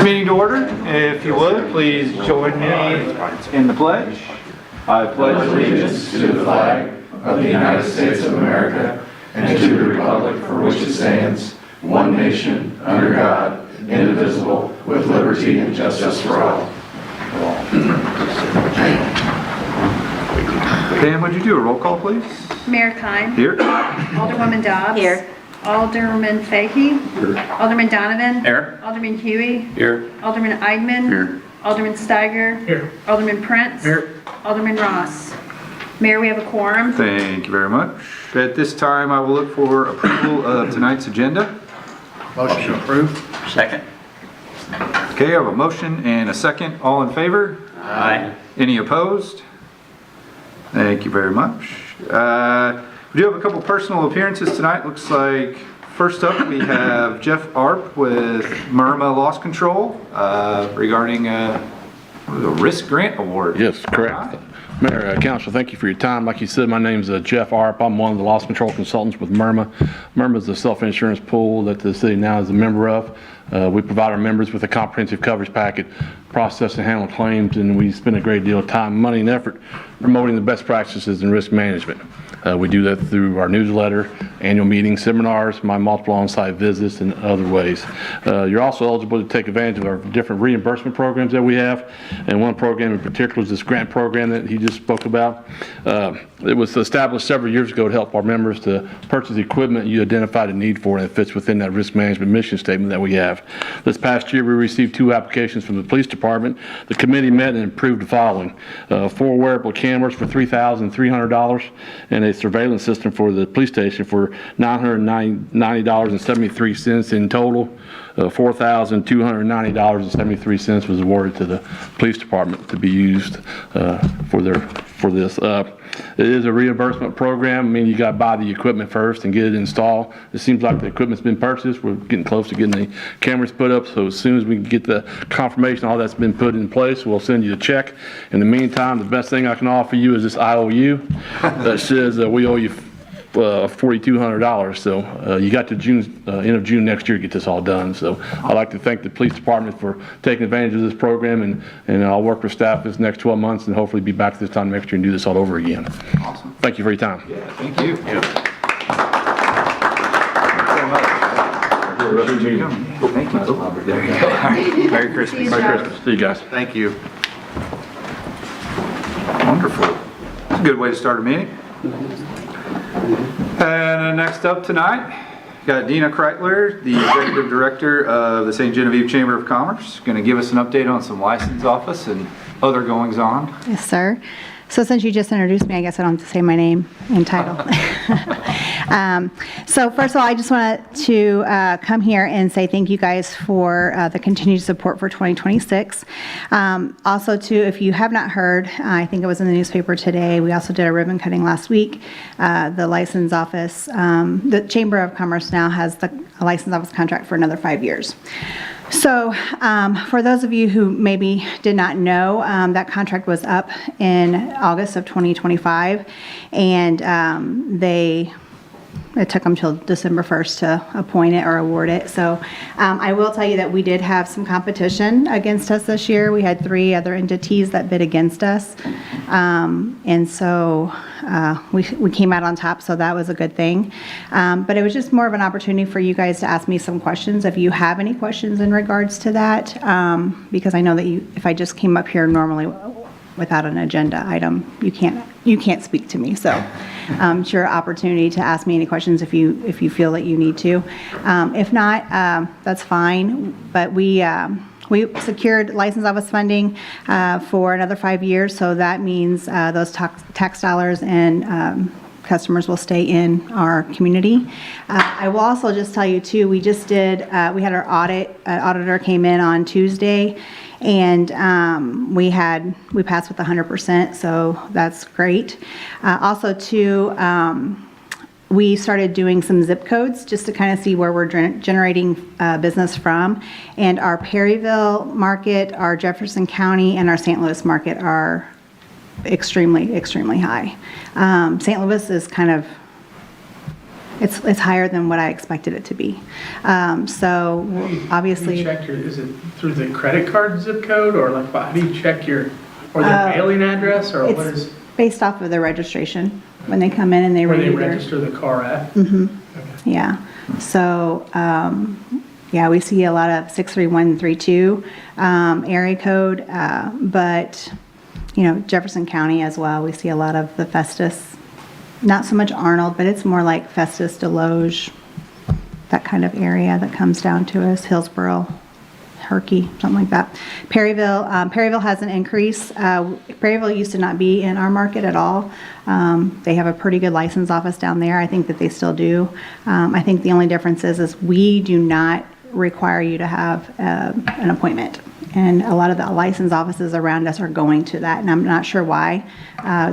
Meeting to order. If you would, please join me in the pledge. I pledge allegiance to the flag of the United States of America and to the republic for which it stands, one nation, under God, indivisible, with liberty and justice for all. Dan, would you do a roll call, please? Mayor Kine. Here. Alderwoman Dobbs. Here. Alderman Fahey. Here. Alderman Donovan. Here. Alderman Huey. Here. Alderman Eidman. Here. Alderman Steiger. Here. Alderman Prince. Here. Alderman Ross. Mayor, we have a quorum. Thank you very much. At this time, I will look for approval of tonight's agenda. Motion to approve. Second. Okay, I have a motion and a second. All in favor? Aye. Any opposed? Thank you very much. We do have a couple personal appearances tonight. Looks like first up we have Jeff Arp with Murma Loss Control regarding a risk grant award. Yes, correct. Mayor, Council, thank you for your time. Like you said, my name is Jeff Arp. I'm one of the loss control consultants with Murma. Murma is a self-insurance pool that the city now is a member of. We provide our members with a comprehensive coverage packet, process and handle claims, and we spend a great deal of time, money, and effort promoting the best practices in risk management. We do that through our newsletter, annual meetings, seminars, my multiple on-site visits, and other ways. You're also eligible to take advantage of our different reimbursement programs that we have, and one program in particular is this grant program that he just spoke about. It was established several years ago to help our members to purchase equipment you identified a need for, and it fits within that risk management mission statement that we have. This past year, we received 2 applications from the police department. The committee met and approved the following: 4 wearable cameras for $3,300, and a surveillance system for the police station for $990.73 in total. $4,290.73 was awarded to the police department to be used for this. It is a reimbursement program. I mean, you got to buy the equipment first and get it installed. It seems like the equipment's been purchased. We're getting close to getting the cameras put up, so as soon as we can get the confirmation all that's been put in place, we'll send you a check. In the meantime, the best thing I can offer you is this IOU that says we owe you $4,200. So you got to end of June next year to get this all done. So I'd like to thank the police department for taking advantage of this program, and I'll work with staff this next 12 months and hopefully be back this time next year and do this all over again. Awesome. Thank you for your time. Yeah, thank you. Yeah. Thank you. There you go. All right. Merry Christmas. Merry Christmas. See you guys. Thank you. Wonderful. That's a good way to start a meeting. And next up tonight, got Dena Krietler, the Executive Director of the St. Genevieve Chamber of Commerce, going to give us an update on some license office and other goings on. Yes, sir. So since you just introduced me, I guess I don't have to say my name and title. So first of all, I just wanted to come here and say thank you guys for the continued support for 2026. Also, too, if you have not heard, I think it was in the newspaper today, we also did a ribbon cutting last week. The license office, the Chamber of Commerce now has the license office contract for another 5 years. So for those of you who maybe did not know, that contract was up in August of 2025, and it took them till December 1st to appoint it or award it. So I will tell you that we did have some competition against us this year. We had 3 other entities that bid against us. And so we came out on top, so that was a good thing. But it was just more of an opportunity for you guys to ask me some questions if you have any questions in regards to that. Because I know that if I just came up here normally without an agenda item, you can't speak to me. So it's your opportunity to ask me any questions if you feel that you need to. If not, that's fine. But we secured license office funding for another 5 years, so that means those tax dollars and customers will stay in our community. I will also just tell you too, we just did, we had our auditor came in on Tuesday, and we passed with 100%, so that's great. Also too, we started doing some zip codes just to kind of see where we're generating business from. And our Perryville market, our Jefferson County, and our St. Louis market are extremely, extremely high. St. Louis is kind of it's higher than what I expected it to be. So obviously. You check is it through the credit card zip code, or like, how do you check or their mailing address, or what It's is, based off of their registration, when they come in and they where they renew their. register the car at? Yeah, so, yeah, we see a lot of 63132 area code, but, you know, Jefferson County as well, we see a lot of the Festus, not so much Arnold, but it's more like Festus, Deloge, that kind of area that comes down to us, Hillsborough, Herky, something like that. Perryville has an increase. Perryville used to not be in our market at all. They have a pretty good license office down there. I think that they still do. I think the only difference is we do not require you to have an appointment. And a lot of the license offices around us are going to that, and I'm not sure why.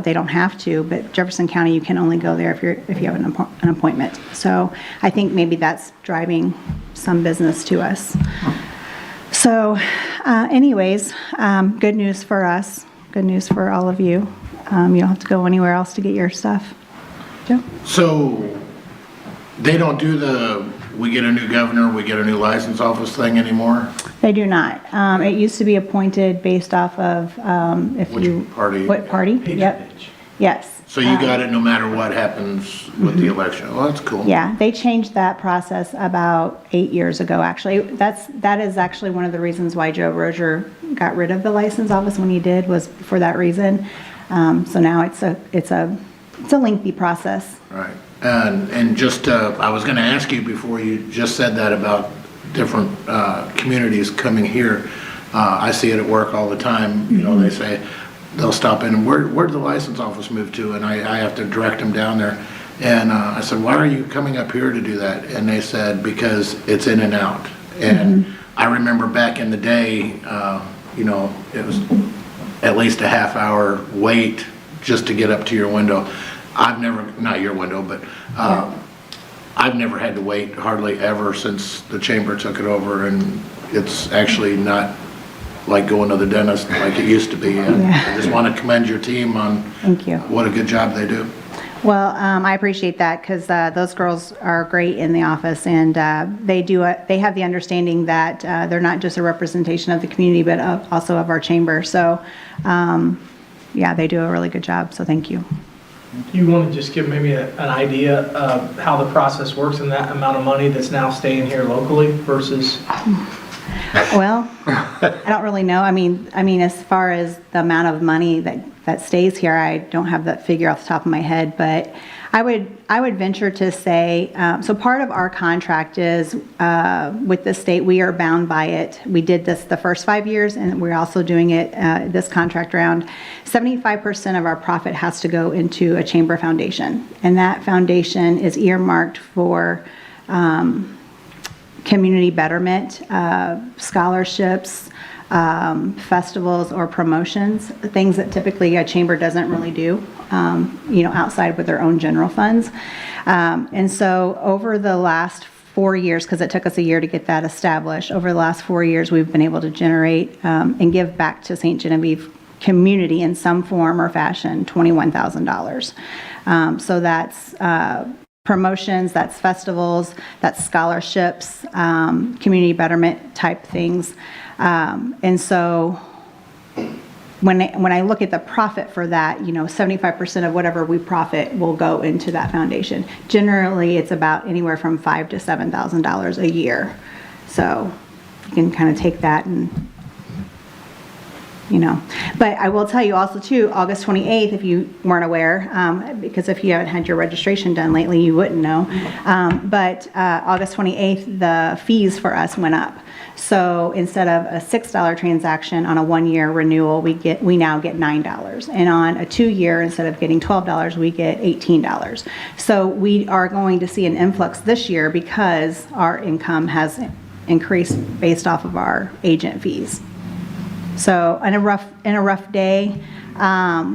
They don't have to, but Jefferson County, you can only go there if you have an appointment. So I think maybe that's driving some business to us. So anyways, good news for us, good news for all of you. You don't have to go anywhere else to get your stuff. Joe? So they don't do we get a new governor, we get a new license office thing anymore? They do not. It used to be appointed based off of Which party? What party? Yep. Yes. So you got it no matter what happens with the election. Well, that's cool. Yeah, they changed that process about 8 years ago, actually. That is actually one of the reasons why Joe Rozier got rid of the license office when he did, was for that reason. So now it's a lengthy process. Right. And just, I was gonna ask you before you just said that about different communities coming here. I see it at work all the time, you know, they say, they'll stop in and where'd the license office move to? And I have to direct them down there. And I said, why are you coming up here to do that? And they said, because it's in and out. And I remember back in the day, you know, it was at least a half-hour wait just to get up to your window. I've never, not your window, but I've never had to wait hardly ever since the chamber took it over, and it's actually not like going to the dentist like it used to be. And I just want to commend your team on Thank you. what a good job they do. Well, I appreciate that, because those girls are great in the office, and they have the understanding that they're not just a representation of the community, but also of our chamber. So, yeah, they do a really good job, so thank you. Do you want to just give maybe an idea of how the process works and that amount of money that's now staying here locally versus? Well, I don't really know. I mean, as far as the amount of money that stays here, I don't have that figure off the top of my head, but I would venture to say, so part of our contract is with the state, we are bound by it. We did this the first 5 years, and we're also doing it this contract round. 75% of our profit has to go into a chamber foundation, and that foundation is earmarked for community betterment, scholarships, festivals or promotions, things that typically a chamber doesn't really do, you know, outside with their own general funds. And so over the last 4 years, because it took us a year to get that established, over the last 4 years, we've been able to generate and give back to St. Genevieve community in some form or fashion $21,000. So that's promotions, that's festivals, that's scholarships, community betterment type things. And so when I look at the profit for that, you know, 75% of whatever we profit will go into that foundation. Generally, it's about anywhere from $5,000 to $7,000 a year. So you can kind of take that and, you know. But I will tell you also too, August 28th, if you weren't aware, because if you haven't had your registration done lately, you wouldn't know. But August 28th, the fees for us went up. So instead of a $6 transaction on a 1-year renewal, we now get $9. And on a 2-year, instead of getting $12, we get $18. So we are going to see an influx this year because our income has increased based off of our agent fees. So in a rough day,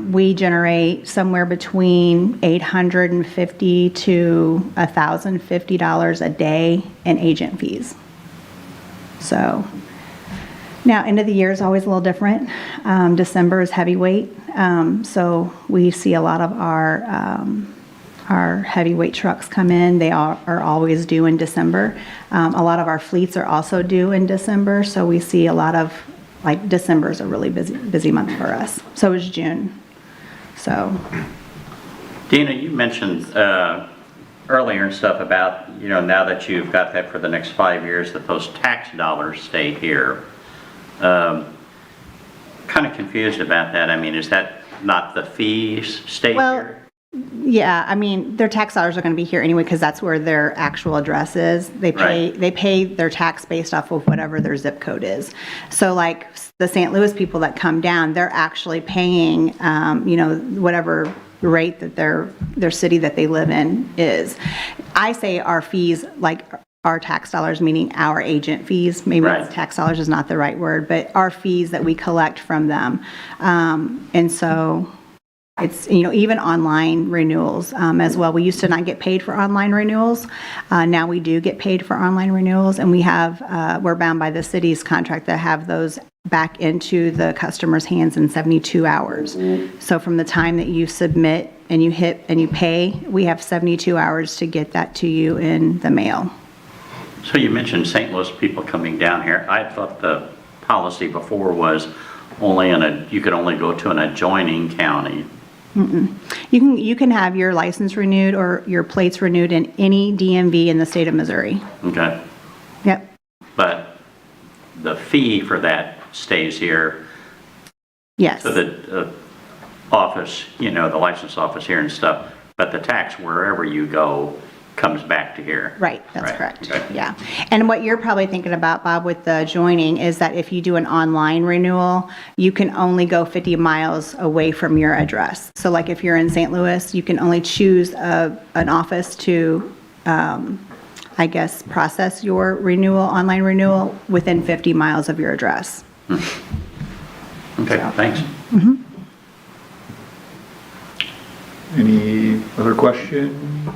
we generate somewhere between $850 to $1,050 a day in agent fees. So now end of the year is always a little different. December is heavyweight. So we see a lot of our our heavyweight trucks come in. They are always due in December. A lot of our fleets are also due in December, so we see a lot of, like, December is a really busy month for us. So is June. So, Dena, you mentioned earlier and stuff about, now that you've got that for the next 5 years, that those tax dollars stay here. Kind of confused about that. I mean, is that not the fees stay well, here? yeah, I mean, their tax dollars are going to be here anyway because that's where their actual address is. They pay their tax based off of whatever their zip code is. So like the St. Louis people that come down, they're actually paying, whatever rate that their city that they live in is. I say our fees, like our tax dollars, meaning our agent fees, maybe Right. tax dollars is not the right word, but our fees that we collect from them. And so it's, even online renewals as well. We used to not get paid for online renewals. Now we do get paid for online renewals, and we're bound by the city's contract to have those back into the customer's hands in 72 hours. So from the time that you submit and you hit and you pay, we have 72 hours to get that to you in the mail. So you mentioned St. Louis people coming down here. I thought the policy before was you could only go to an adjoining county. You can have your license renewed or your plates renewed in any DMV in the state of Missouri. Okay. Yep. But the fee for that stays here. Yes. So the office, the license office here and stuff, but the tax wherever you go comes back to here. Right, that's Right, correct. okay. Yeah. And what you're probably thinking about, Bob, with the joining is that if you do an online renewal, you can only go 50 miles away from your address. So like if you're in St. Louis, you can only choose an office to, process your online renewal within 50 miles of your address. Okay, thanks. Any other questions?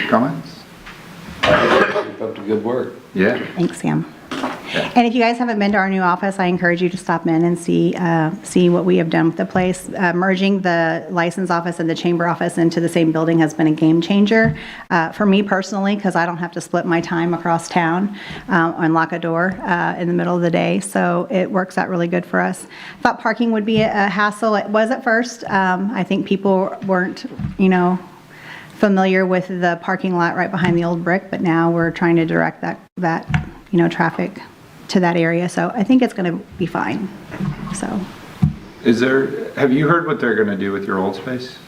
Comments? Keep up the good work. Yeah. Thanks, Sam. And if you guys haven't been to our new office, I encourage you to stop in and see what we have done with the place. Merging the license office and the chamber office into the same building has been a game changer for me personally, because I don't have to split my time across town and lock a door in the middle of the day. So it works out really good for us. Thought parking would be a hassle. It was at first. I think people weren't, familiar with the parking lot right behind the old brick, but now we're trying to direct that traffic to that area. So I think it's going to be fine. So, Have you heard what they're going to do with your old space?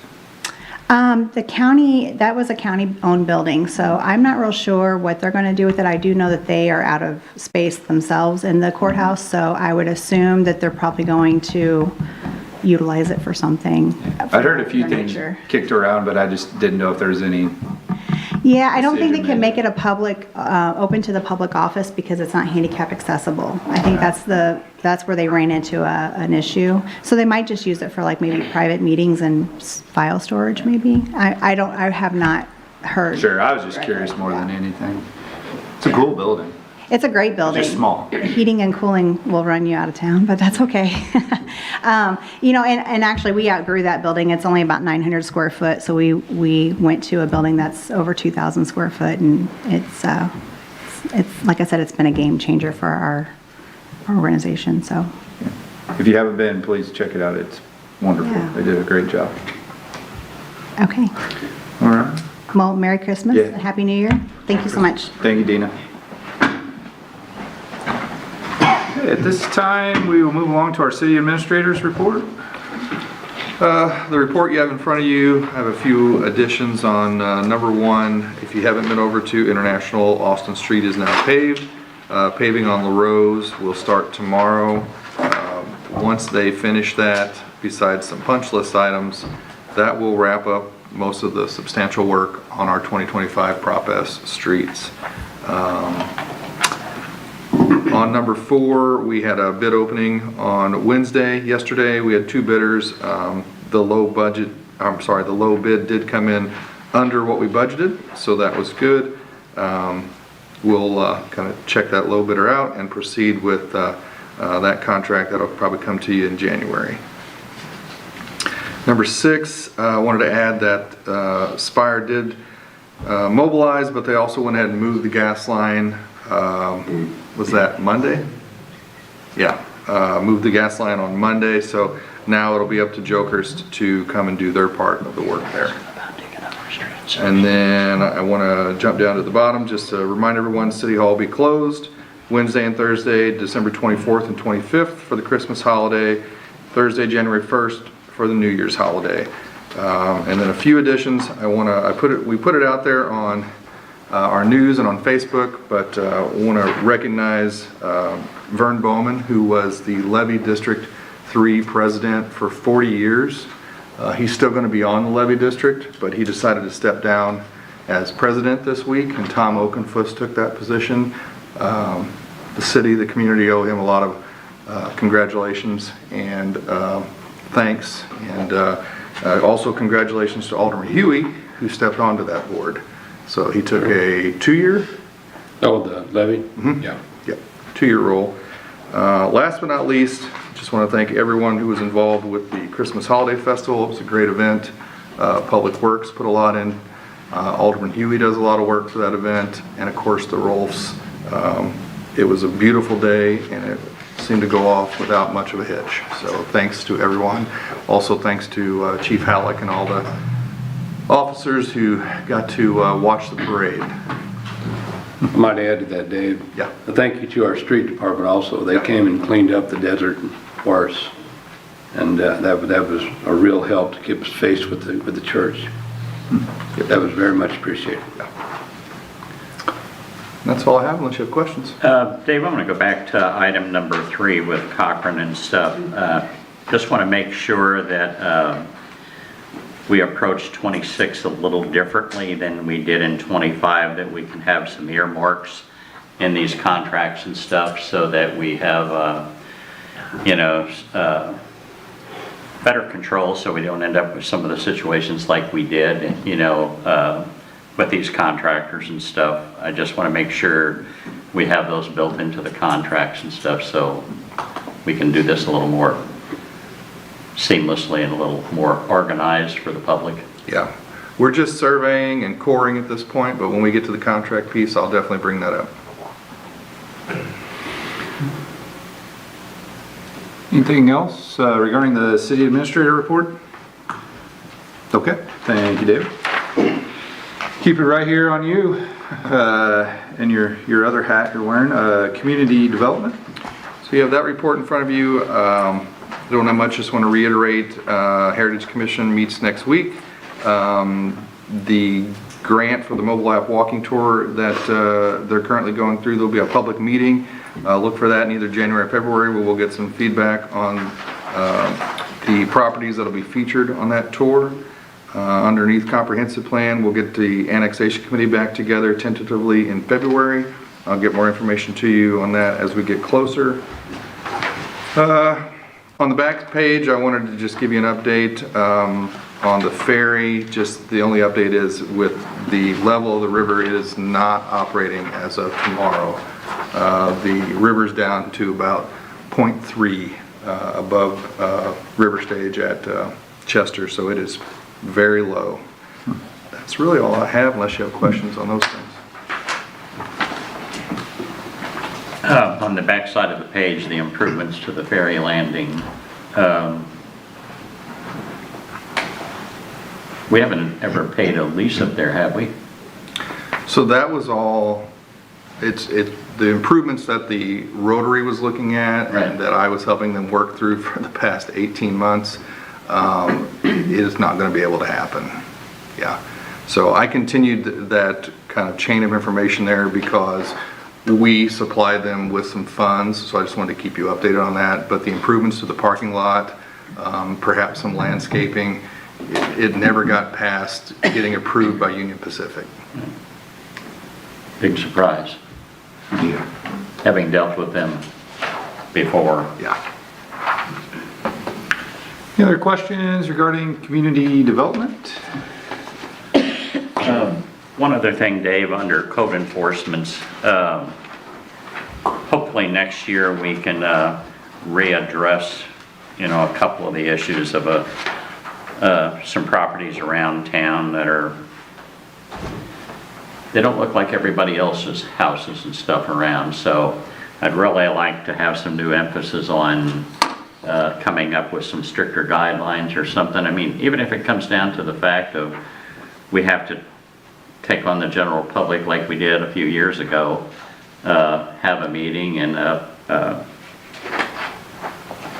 the county, that was a county-owned building, so I'm not real sure what they're going to do with it. I do know that they are out of space themselves in the courthouse, so I would assume that they're probably going to utilize it for something. I'd heard a few things Furniture. kicked around, but I just didn't know if there's any. Yeah, I don't think they Decision can make it a public, open to the public office because it's not handicap accessible. I think that's where they ran into an issue. So they might just use it for like maybe private meetings and file storage maybe. I have not heard. Sure, I was just curious more than anything. It's a cool building. It's a great building. Just small. The heating and cooling will run you out of town, but that's okay. And actually we outgrew that building. It's only about 900 square foot. So we went to a building that's over 2,000 square foot, and it's like I said, it's been a game changer for our organization. So If you haven't been, please check it out. It's wonderful. Yeah. They did a great job. okay. All right. Well, Merry Christmas Yeah. and Happy New Year. Thank you so much. Thank you, Dena. Okay, at this time, we will move along to our city administrator's report. The report you have in front of you, I have a few additions on number one. If you haven't been over to International, Austin Street is now paved. Paving on LaRose will start tomorrow. Once they finish that, besides some punch list items, that will wrap up most of the substantial work on our 2025 Prop S streets. On number four, we had a bid opening on Wednesday. Yesterday, we had two bidders. The low bid did come in under what we budgeted, so that was good. We'll kind of check that low bidder out and proceed with that contract. That'll probably come to you in January. Number 6, I wanted to add that Spire did mobilize, but they also went ahead and moved the gas line. Was that Monday? Yeah, moved the gas line on Monday, so now it'll be up to Jokerst to come and do their part of the work there. And then I want to jump down to the bottom, just to remind everyone, City Hall will be closed Wednesday and Thursday, December 24th and 25th for the Christmas holiday, Thursday, January 1st for the New Year's holiday. And then a few additions. We put it out there on our news and on Facebook, but I want to recognize Vern Bowman, who was the Levy District 3 president for 40 years. He's still going to be on the Levy District, but he decided to step down as president this week, and Tom Oakenfuss took that position. The city, the community owe him a lot of congratulations and thanks, and also congratulations to Alderman Huey, who stepped onto that board. So he took a 2-year? Oh, the levy? Mm-hmm. Yeah. Yep, 2-year role. Last but not least, just want to thank everyone who was involved with the Christmas Holiday Festival. It was a great event. Public Works put a lot in. Alderman Huey does a lot of work for that event, and of course the Rolfs. It was a beautiful day, and it seemed to go off without much of a hitch. So thanks to everyone. Also thanks to Chief Halleck and all the officers who got to watch the parade. I might add to that, Dave. Yeah. A thank you to our street department also. They came and cleaned up the desert for us, and that was a real help to keep us faced with the church. That was very much appreciated. That's all I have, unless you have questions. Dave, I'm going to go back to item number 3 with Cochran and stuff. Just want to make sure that we approach 26 a little differently than we did in 25, that we can have some earmarks in these contracts and stuff so that we have, better control, so we don't end up with some of the situations like we did, with these contractors and stuff. I just want to make sure we have those built into the contracts and stuff so we can do this a little more seamlessly and a little more organized for the public. Yeah, we're just surveying and coring at this point, but when we get to the contract piece, I'll definitely bring that up. Anything else regarding the city administrator report? Okay, thank you, David. Keep it right here on you and your other hat you're wearing, community development. So you have that report in front of you. Don't have much, just want to reiterate, Heritage Commission meets next week. The grant for the mobile app walking tour that they're currently going through, there'll be a public meeting. Look for that in either January or February, where we'll get some feedback on the properties that'll be featured on that tour. Underneath comprehensive plan, we'll get the annexation committee back together tentatively in February. I'll get more information to you on that as we get closer. On the back page, I wanted to just give you an update on the ferry. Just the only update is with the level of the river is not operating as of tomorrow. The river's down to about 0.3 above river stage at Chester, so it is very low. That's really all I have, unless you have questions on those things. On the back side of the page, the improvements to the ferry landing. We haven't ever paid a lease up there, have we? So that was all, the improvements that the Rotary was looking at, Right. and that I was helping them work through for the past 18 months, is not going to be able to happen. Yeah. So I continued that kind of chain of information there because we supplied them with some funds, so I just wanted to keep you updated on that. But the improvements to the parking lot, perhaps some landscaping, it never got past getting approved by Union Pacific. Big surprise. Yeah. Having dealt with them before. Yeah. Any other questions regarding community development? One other thing, Dave, under code enforcements, hopefully next year we can readdress, a couple of the issues of some properties around town that they don't look like everybody else's houses and stuff around. So I'd really like to have some new emphasis on coming up with some stricter guidelines or something. I mean, even if it comes down to the fact of we have to take on the general public like we did a few years ago, have a meeting and,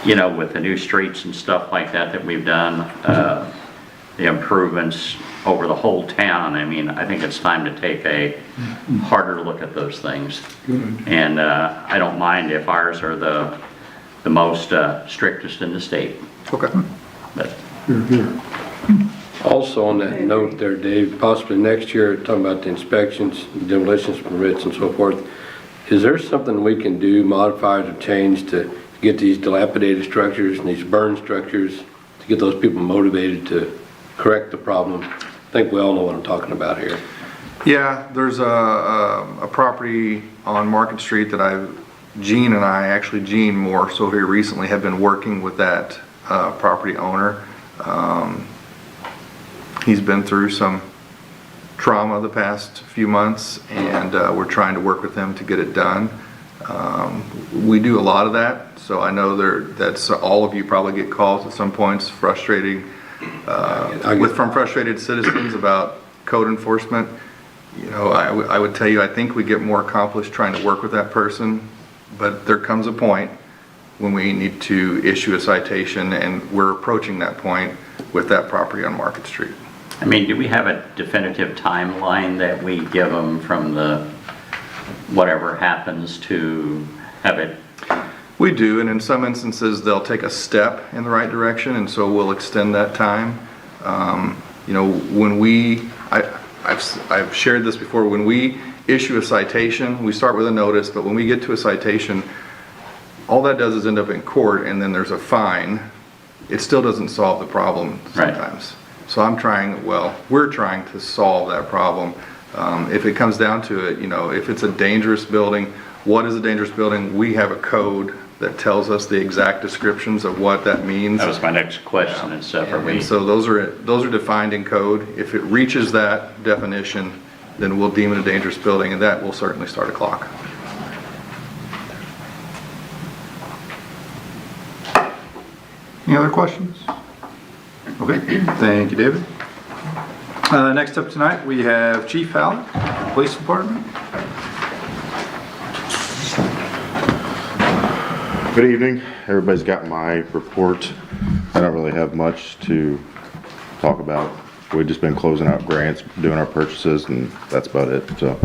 you know, with the new streets and stuff like that we've done, the improvements over the whole town. I mean, I think it's time to take a harder look at those things. And I don't mind if ours are the most strictest in the state. Okay. But Also on that note there, Dave, possibly next year, talking about the inspections, demolitions permits and so forth, is there something we can do, modifiers or change to get these dilapidated structures and these burned structures, to get those people motivated to correct the problem? I think we all know what I'm talking about here. Yeah, there's a property on Market Street that Gene and I, actually Gene more so here recently, have been working with that property owner. He's been through some trauma the past few months, and we're trying to work with him to get it done. We do a lot of that, so I know that's all of you probably get calls at some points, frustrating, from frustrated citizens about code enforcement. You know, I would tell you, I think we get more accomplished trying to work with that person, but there comes a point when we need to issue a citation, and we're approaching that point with that property on Market Street. I mean, do we have a definitive timeline that we give them from the whatever happens to have it? We do, and in some instances, they'll take a step in the right direction, and so we'll extend that time. You know, when I've shared this before, when we issue a citation, we start with a notice, but when we get to a citation, all that does is end up in court, and then there's a fine. It still doesn't solve the problem sometimes. Right. So we're trying to solve that problem. If it comes down to it, you know, if it's a dangerous building, what is a dangerous building? We have a code that tells us the exact descriptions of what that means. That was my next question. Yeah. And stuff. And so those are defined in code. If it reaches that definition, then we'll deem it a dangerous building, and that will certainly start a clock. Any other questions? Okay, thank you, David. Next up tonight, we have Chief Howlett, Police Department. Good evening. Everybody's got my report. I don't really have much to talk about. We've just been closing out grants, doing our purchases, and that's about it. So.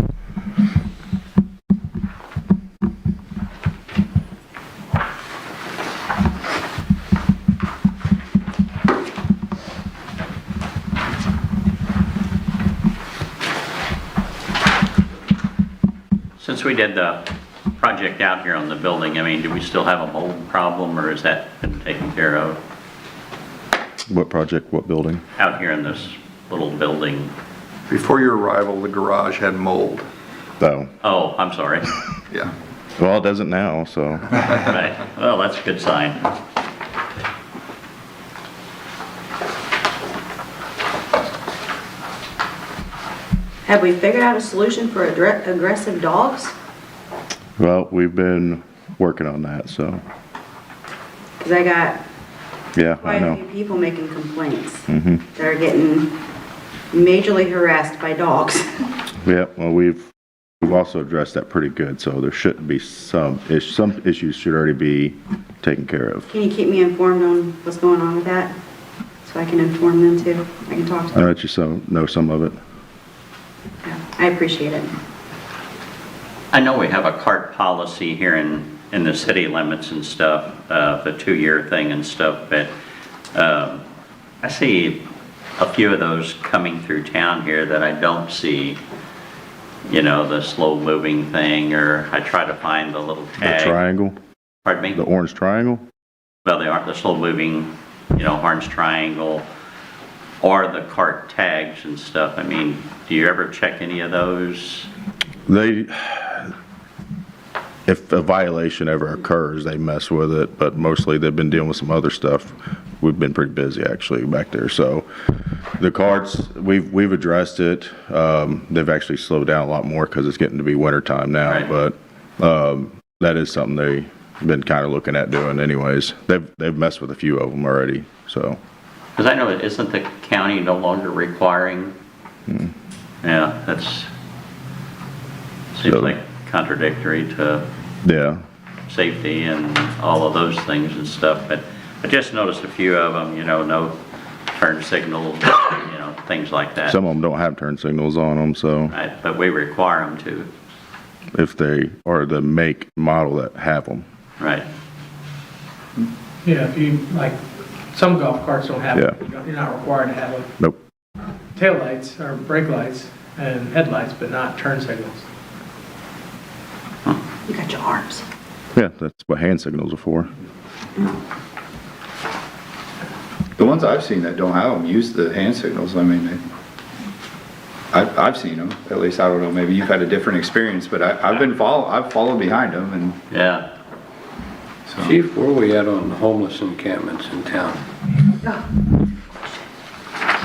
Since we did the project out here on the building, I mean, do we still have a mold problem, or is that been taken care of? What project? What building? Out here in this little building. Before your arrival, the garage had mold. Oh, I'm sorry. Yeah. Well, it doesn't now, so. Right. Well, that's a good sign. Have we figured out a solution for aggressive dogs? Well, we've been working on that, so. Because I got Yeah, I quite a know. few people making complaints that are getting majorly harassed by dogs. Yeah, well, we've also addressed that pretty good, so there shouldn't be some issues should already be taken care of. Can you keep me informed on what's going on with that? So I can inform them too. I can talk to I them. let you know some of it. Yeah, I appreciate it. I know we have a cart policy here in the city limits and stuff, the 2-year thing and stuff, but I see a few of those coming through town here that I don't see, you know, the slow moving thing, or I try to find the little tag. The triangle? Pardon me? The orange triangle? Well, they aren't the slow moving, you know, orange triangle, or the cart tags and stuff. I mean, do you ever check any of those? if a violation ever occurs, they mess with it, but mostly they've been dealing with some other stuff. We've been pretty busy actually back there, so the carts, we've addressed it. They've actually slowed down a lot more because it's getting to be winter time now, Right. but that is something they've been kind of looking at doing anyways. They've messed with a few of them already, so. Because I know, isn't the county no longer requiring? Yeah, seems So- like contradictory to Yeah, safety and all of those things and stuff, but I just noticed a few of them, no turn signals, things like that. some of them don't have turn signals on them, so Right, but we require them to, if they are the make model that have them. right? Yeah, if you, like, some golf carts don't have, Yeah. you're not required to have Nope. taillights or brake lights and headlights, but not turn signals. You got your arms. Yeah, that's what hand signals are for. The ones I've seen that don't have them use the hand signals. I mean, I've seen them, at least. I don't know, maybe you've had a different experience, but I've followed behind them, and Yeah, so. Chief, where are we at on homeless encampments in town?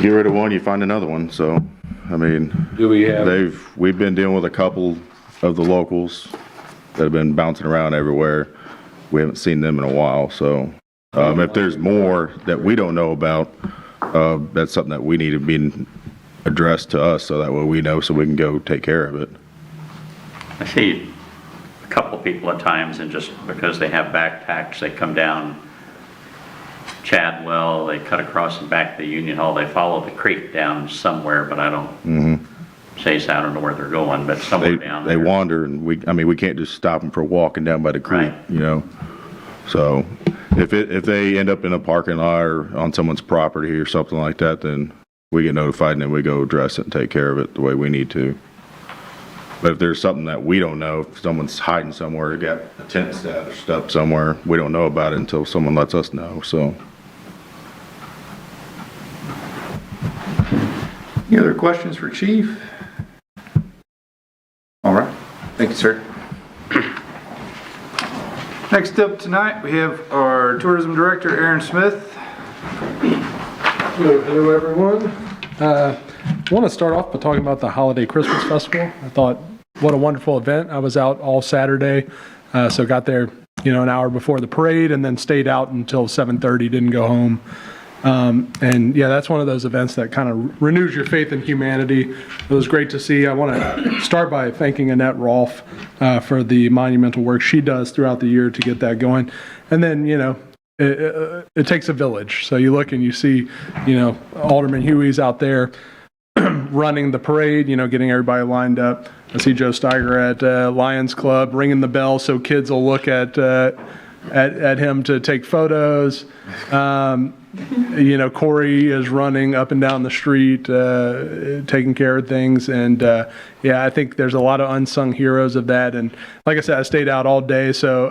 Get rid of one, you find another one, so, I mean, Do we have, we've been dealing with a couple of the locals that have been bouncing around everywhere. We haven't seen them in a while, so, if there's more that we don't know about, that's something that we need to be addressed to us, so that way we know, so we can go take care of it. I see a couple people at times, and just because they have backpacks, they come down Chadwell, they cut across the back of the Union Hall, they follow the creek down somewhere, but I don't say so, I don't know where they're going, but somewhere down They there. wander, and we can't just stop them for walking down by the creek, Right. So, if they end up in a parking lot or on someone's property or something like that, then we get notified and then we go address it and take care of it the way we need to. But if there's something that we don't know, if someone's hiding somewhere, got a tent stashed up somewhere, we don't know about it until someone lets us know, so. Any other questions for Chief? All right, thank you, sir. Next up tonight, we have our Tourism Director, Aaron Smith. Hello, everyone. I want to start off by talking about the Holiday Christmas Festival. I thought, what a wonderful event. I was out all Saturday, so got there, an hour before the parade, and then stayed out until 7:30, didn't go home. And yeah, that's one of those events that kind of renews your faith in humanity. It was great to see. I want to start by thanking Annette Rolfe for the monumental work she does throughout the year to get that going. And then, it takes a village. So you look and you see, Alderman Huey's out there running the parade, getting everybody lined up. I see Joe Steiger at Lions Club ringing the bell so kids will look at him to take photos. Corey is running up and down the street, taking care of things. And I think there's a lot of unsung heroes of that. And like I said, I stayed out all day, so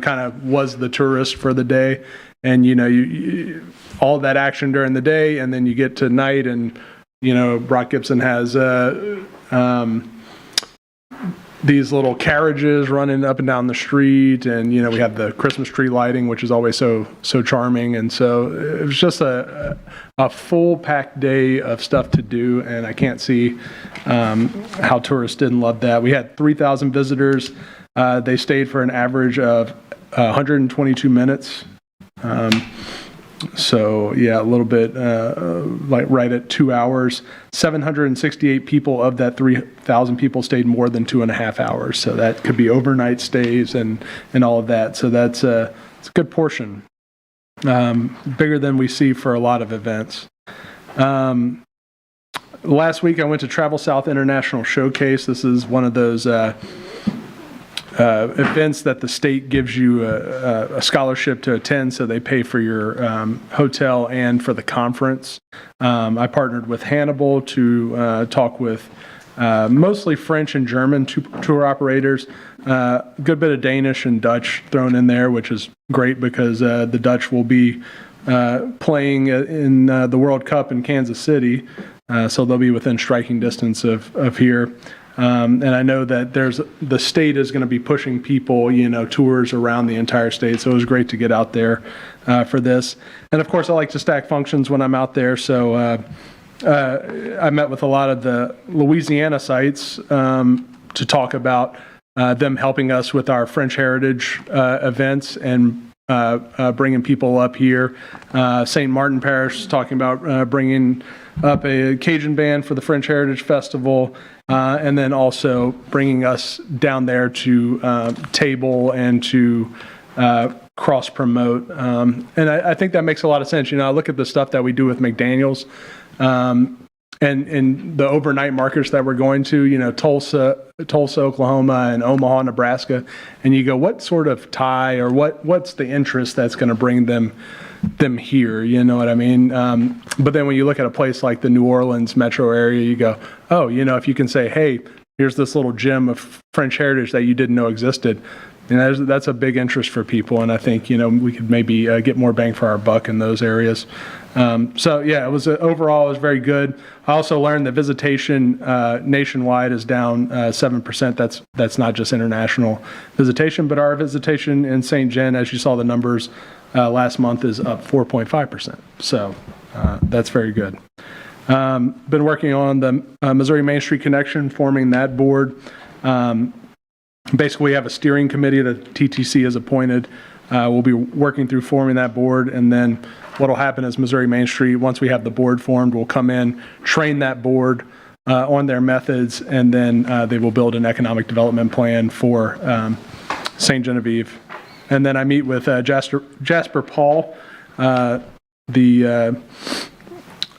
kind of was the tourist for the day. And you all that action during the day, and then you get to night, and Brock Gibson has these little carriages running up and down the street, and we have the Christmas tree lighting, which is always so charming. And so it was just a full packed day of stuff to do, and I can't see how tourists didn't love that. We had 3,000 visitors. They stayed for an average of 122 minutes. So yeah, a little bit like right at 2 hours. 768 people of that 3,000 people stayed more than 2.5 hours. So that could be overnight stays and all of that. So it's a good portion, bigger than we see for a lot of events. Last week I went to Travel South International Showcase. This is one of those events that the state gives you a scholarship to attend, so they pay for your hotel and for the conference. I partnered with Hannibal to talk with mostly French and German tour operators, a good bit of Danish and Dutch thrown in there, which is great because the Dutch will be playing in the World Cup in Kansas City, so they'll be within striking distance of here. And I know that the state is going to be pushing people, tours around the entire state. So it was great to get out there for this. And of course, I like to stack functions when I'm out there. So I met with a lot of the Louisiana sites to talk about them helping us with our French Heritage events and bringing people up here. St. Martin Parish talking about bringing up a Cajun band for the French Heritage Festival, and then also bringing us down there to table and to cross promote. And I think that makes a lot of sense. I look at the stuff that we do with McDaniel's, and the overnight markets that we're going to, Tulsa, Oklahoma, and Omaha, Nebraska, and you go, what sort of tie or what's the interest that's going to bring them here? You know what I mean? But then when you look at a place like the New Orleans metro area, you go, oh, if you can say, hey, here's this little gem of French heritage that you didn't know existed. And that's a big interest for people, and I think we could maybe get more bang for our buck in those areas. So yeah, overall it was very good. I also learned that visitation nationwide is down 7%. That's not just international visitation, but our visitation in St. Gen, as you saw the numbers last month, is up 4.5%. So that's very good. Been working on the Missouri Main Street Connection, forming that board. Basically, we have a steering committee that TTC has appointed. We'll be working through forming that board, and then what will happen is Missouri Main Street, once we have the board formed, we'll come in, train that board on their methods, and then they will build an economic development plan for St. Genevieve. And then I meet with Jasper Paul, the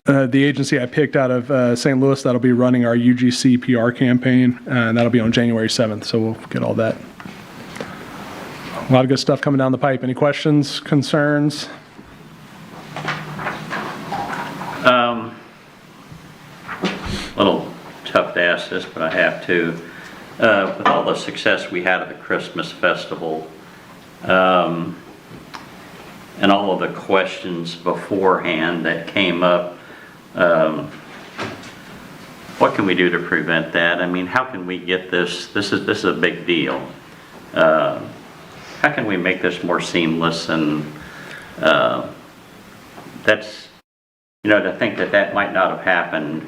agency I picked out of St. Louis that'll be running our UGC PR campaign, and that'll be on January 7th, so we'll get all that. A lot of good stuff coming down the pipe. Any questions, concerns? A little tough to ask this, but I have to. With all the success we had at the Christmas festival, and all of the questions beforehand that came up, what can we do to prevent that? I mean, how can we get this? This is a big deal. How can we make this more seamless? And that's, to think that might not have happened.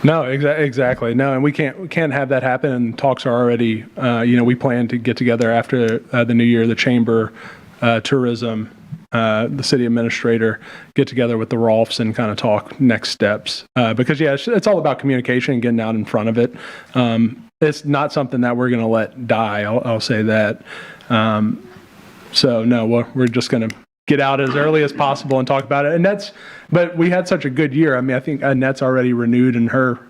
No, exactly. No, and we can't have that happen. And talks are already. We plan to get together after the new year. The chamber, tourism, the city administrator, get together with the Rolfs and kind of talk next steps. Because it's all about communication and getting out in front of it. It's not something that we're going to let die. I'll say that. So no, we're just going to get out as early as possible and talk about it. But we had such a good year. I mean, I think Annette's already renewed in her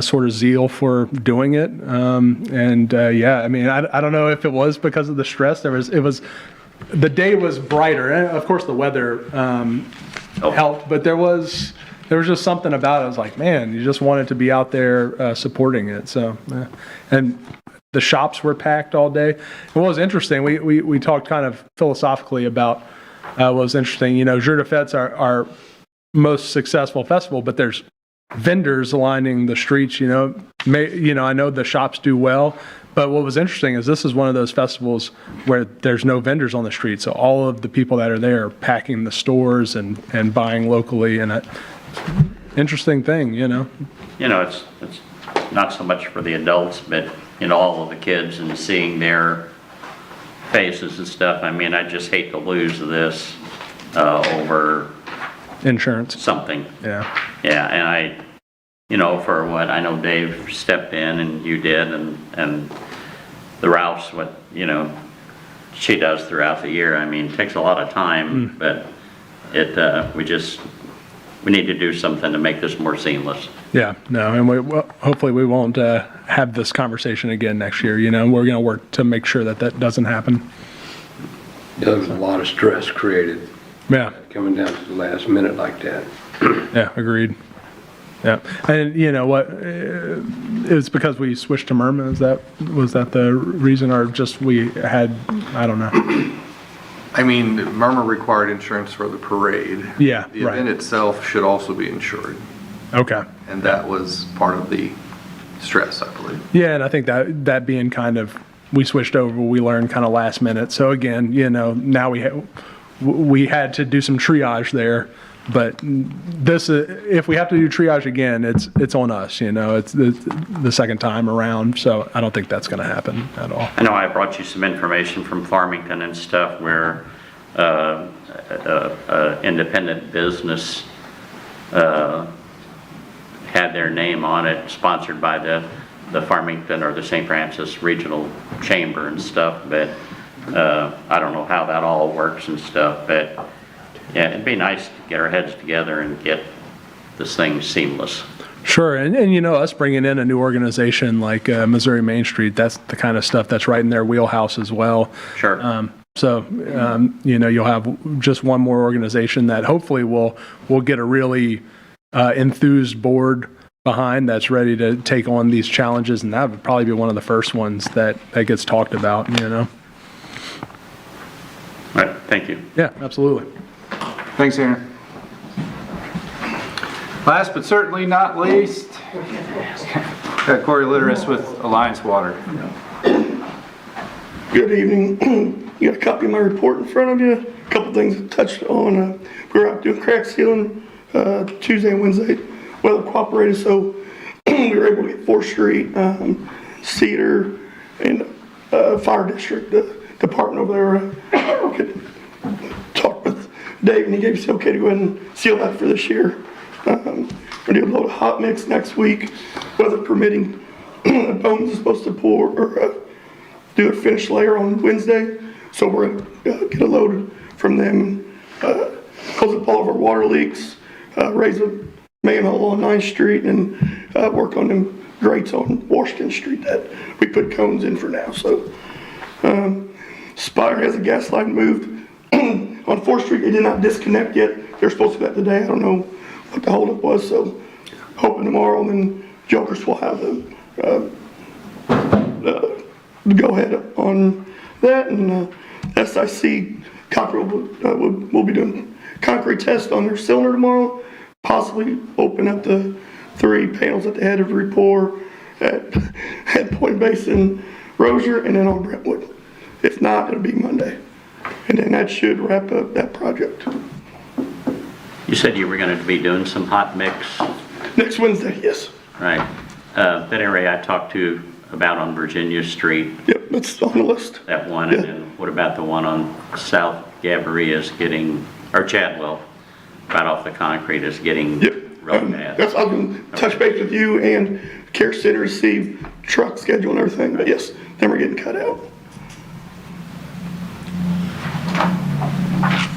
sort of zeal for doing it. I mean, I don't know if it was because of the stress. The day was brighter, and of course the weather helped, but there was just something about it. I was like, man, you just wanted to be out there supporting it. So, and the shops were packed all day. And what was interesting, we talked kind of philosophically about what was interesting. Jour de Fête's our most successful festival, but there's vendors lining the streets. I know the shops do well, but what was interesting is this is one of those festivals where there's no vendors on the street. So all of the people that are there are packing the stores and buying locally, and interesting thing, It's not so much for the adults, but all of the kids and seeing their faces and stuff. I mean, I just hate to lose this over insurance something. Yeah, and for what I know, Dave stepped in and you did, and the Ralph's what she does throughout the year. I mean, it takes a lot of time, but we need to do something to make this more seamless. Yeah, no, and hopefully we won't have this conversation again next year. We're going to work to make sure that doesn't happen. There was a lot of stress created. Yeah. Coming down to the last minute like that. Yeah, agreed. Yeah, and what? It's because we switched to Myrma. Was that the reason, or just we had? I don't know. I mean, Myrma required insurance for the parade. Yeah, The right. event itself should also be insured. Okay. And that was part of the stress, I believe. Yeah, and I think that being kind of, we switched over, we learned kind of last minute. So again, now we had to do some triage there. But this, if we have to do triage again, it's on us. It's the second time around. So I don't think that's going to happen at all. I know I brought you some information from Farmington and stuff where independent business had their name on it, sponsored by the Farmington or the St. Francis Regional Chamber and stuff, but I don't know how that all works and stuff, but yeah, it'd be nice to get our heads together and get this thing seamless. Sure, and us bringing in a new organization like Missouri Main Street, that's the kind of stuff that's right in their wheelhouse as well. Sure. You'll have just one more organization that hopefully will get a really enthused board behind that's ready to take on these challenges, and that would probably be one of the first ones that gets talked about. All right, thank you. Yeah, absolutely. Thanks, Aaron. Last but certainly not least, got Corey Litteris with Alliance Water. Good evening. You got a copy of my report in front of you. A couple things I touched on. We were out doing crack sealing Tuesday and Wednesday. Weather cooperated, so we were able to get 4th Street, Cedar, and Fire District, the department over there. Talked with Dave, and he gave us the okay to go ahead and seal that for this year. We're doing a load of hot mix next week, weather permitting. Bones is supposed to pour or do a finish layer on Wednesday, so we're gonna get a load from them, close up all of our water leaks, raise a manhole on 9th Street, and work on them grates on Washington Street that we put cones in for now. So Spire has a gas line moved on 4th Street. They did not disconnect yet. They're supposed to do that today. I don't know what the holdup was, so hoping tomorrow, and then Jokers will have the go ahead on that. And SIC Cockrell will be doing concrete test on their cylinder tomorrow, possibly open up the 3 panels at the head of rapport at Point Basin, Rozier, and then on Brentwood. If not, it'll be Monday. And then that should wrap up that project. You said you were going to be doing some hot mix? Next Wednesday, yes. Right. That area I talked to about on Virginia Street. Yep, that's on the list. That one, Yeah. and then what about the one on South Gabourey is getting, or Chadwell, right off the concrete is getting real bad? That's, I can touch base with you and Care Center to see truck schedule and everything, but yes, them are getting cut out.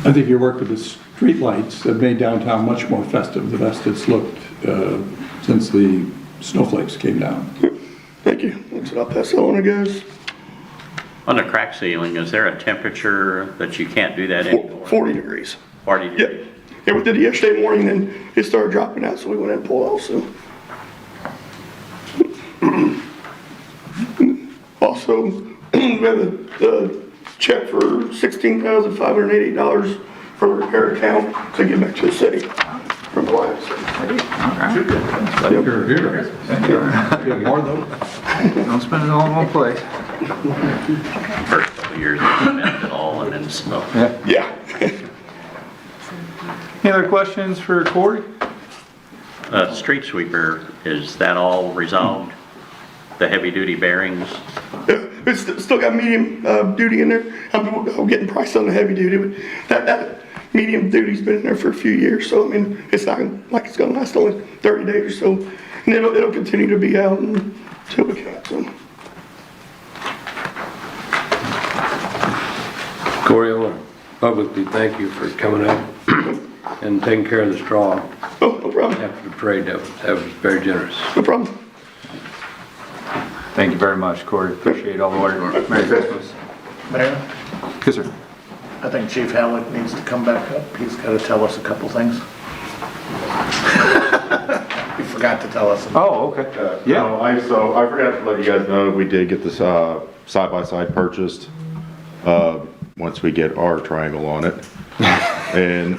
I think your work with the streetlights have made downtown much more festive, the best it's looked since the snowflakes came down. Thank you. That's what I'll pass it on, I guess. On the crack ceiling, is there a temperature that you can't do that anymore? 40 degrees. 40 degrees? Yeah, we did it yesterday morning, and it started dropping out, so we went ahead and pulled off, so. Also, we have a check for $16,588 for the repair account to give back to the city from the Alliance. You're here. Getting more though. Don't spend it all in one place. First couple of years, we spent it all and then snow. Yeah. Any other questions for Corey? Street sweeper, is that all resolved? The heavy-duty bearings? It's still got medium duty in there. I'm getting priced on the heavy duty, but that medium duty's been in there for a few years, so I mean, it's not like it's gonna last only 30 days or so. And it'll continue to be out until we can, so. Corey, I want to publicly thank you for coming up and taking care of the straw. Oh, no problem. After the parade, that was very generous. No problem. Thank you very much, Corey. Appreciate all the work. Merry Christmas. Mayor, Yes, sir. I think Chief Halleck needs to come back up. He's got to tell us a couple things. He forgot to tell us. Oh, okay. Yeah. No, I forgot to let you guys know, we did get this side-by-side purchased once we get our triangle on it. And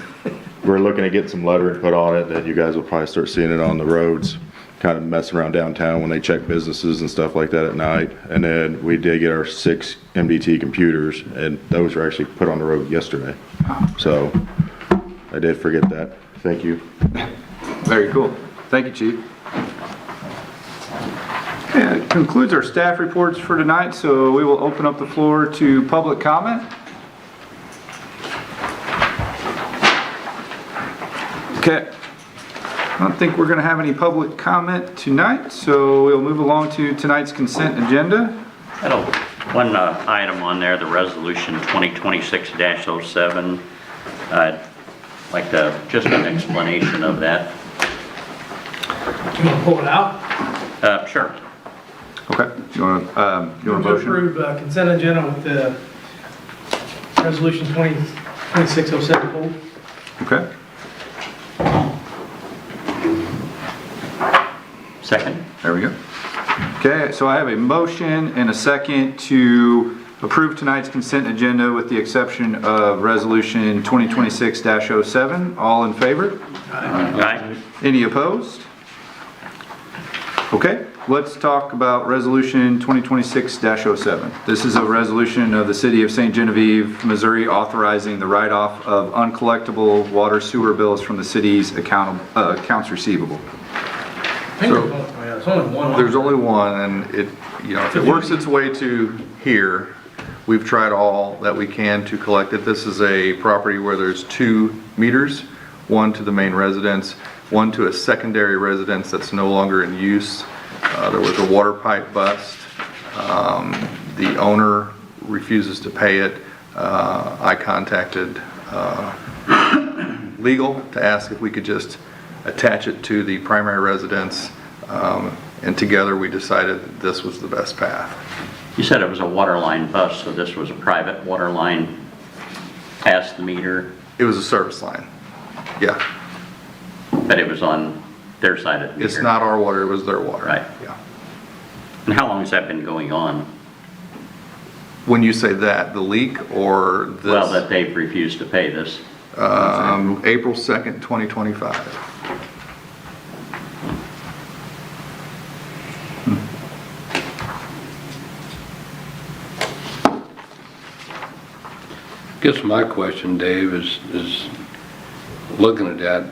we're looking at getting some lettering put on it, then you guys will probably start seeing it on the roads, kind of messing around downtown when they check businesses and stuff like that at night. And then we did get our 6 MDT computers, and those were actually put on the road yesterday. So I did forget that. Thank you. Very cool. Thank you, Chief. Yeah, it concludes our staff reports for tonight, so we will open up the floor to public comment. Okay. I don't think we're going to have any public comment tonight, so we'll move along to tonight's consent agenda. One item on there, the resolution 2026-07. I'd like just an explanation of that. You want to pull it out? Sure. Okay. You want to To motion? approve consent agenda with the resolution 2607 pulled. Okay. Second. There we go. Okay, so I have a motion and a second to approve tonight's consent agenda with the exception of resolution 2026-07. All in favor? Aye. Any opposed? Okay, let's talk about resolution 2026-07. This is a resolution of the City of St. Genevieve, Missouri, authorizing the write-off of uncollectible water sewer bills from the city's accounts receivable. There's only one. There's only one, and if it works its way to here, we've tried all that we can to collect it. This is a property where there's 2 meters, one to the main residence, one to a secondary residence that's no longer in use. There was a water pipe bust. The owner refuses to pay it. I contacted legal to ask if we could just attach it to the primary residence, and together we decided that this was the best path. You said it was a water line bust, so this was a private water line past the meter? It was a service line, yeah. But it was on their side of the meter? It's not our water, it was their water. Right. Yeah. And how long has that been going on? When you say that, the leak or this? Well, that they've refused to pay this. April 2nd, 2025. Guess my question, Dave, is looking at that,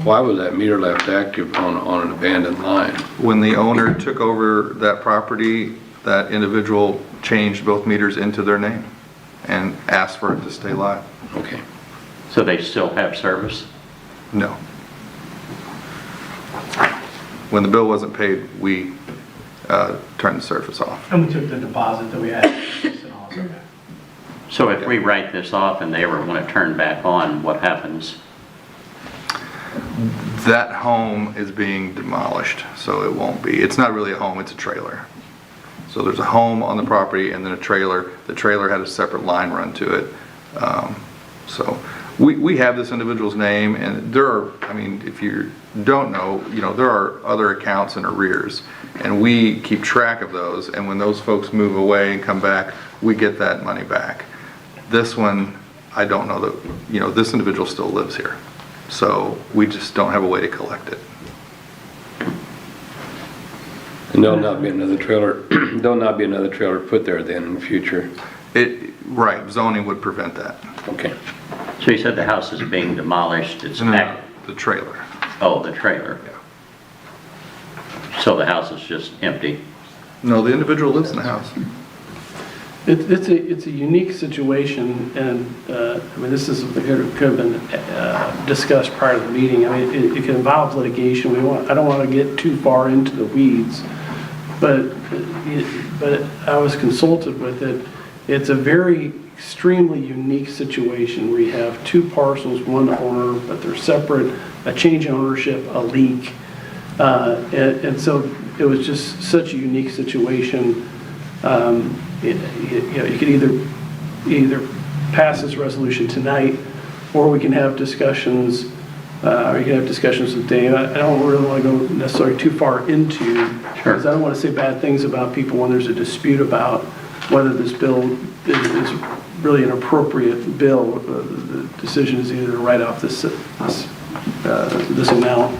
why was that meter left active on an abandoned line? When the owner took over that property, that individual changed both meters into their name and asked for it to stay live. Okay. So they still have service? No. When the bill wasn't paid, we turned the service off. And we took the deposit that we had. And also. So if we write this off and they ever want to turn back on, what happens? That home is being demolished, so it won't be. It's not really a home, it's a trailer. So there's a home on the property and then a trailer. The trailer had a separate line run to it. So we have this individual's name, and there are, I mean, if you don't know, there are other accounts in arrears, and we keep track of those, and when those folks move away and come back, we get that money back. This one, I don't know that, this individual still lives here. So we just don't have a way to collect it. And there'll not be another trailer, put there then in the future? Right, zoning would prevent that. Okay. So you said the house is being demolished, it's No, back. the trailer. Oh, the trailer. Yeah. So the house is just empty? No, the individual lives in the house. It's a unique situation, and I mean, this is could have been discussed prior to the meeting. I mean, it can involve litigation. I don't want to get too far into the weeds, but I was consulted with it. It's a very extremely unique situation where you have 2 parcels, one owner, but they're separate, a change in ownership, a leak, and so it was just such a unique situation. You could either pass this resolution tonight, or we can have discussions. Or you can have discussions with Dave. I don't really want to go necessarily too far into, because I don't want to say bad things about people when there's a dispute about whether this bill is really an appropriate bill. The decision is either to write off this amount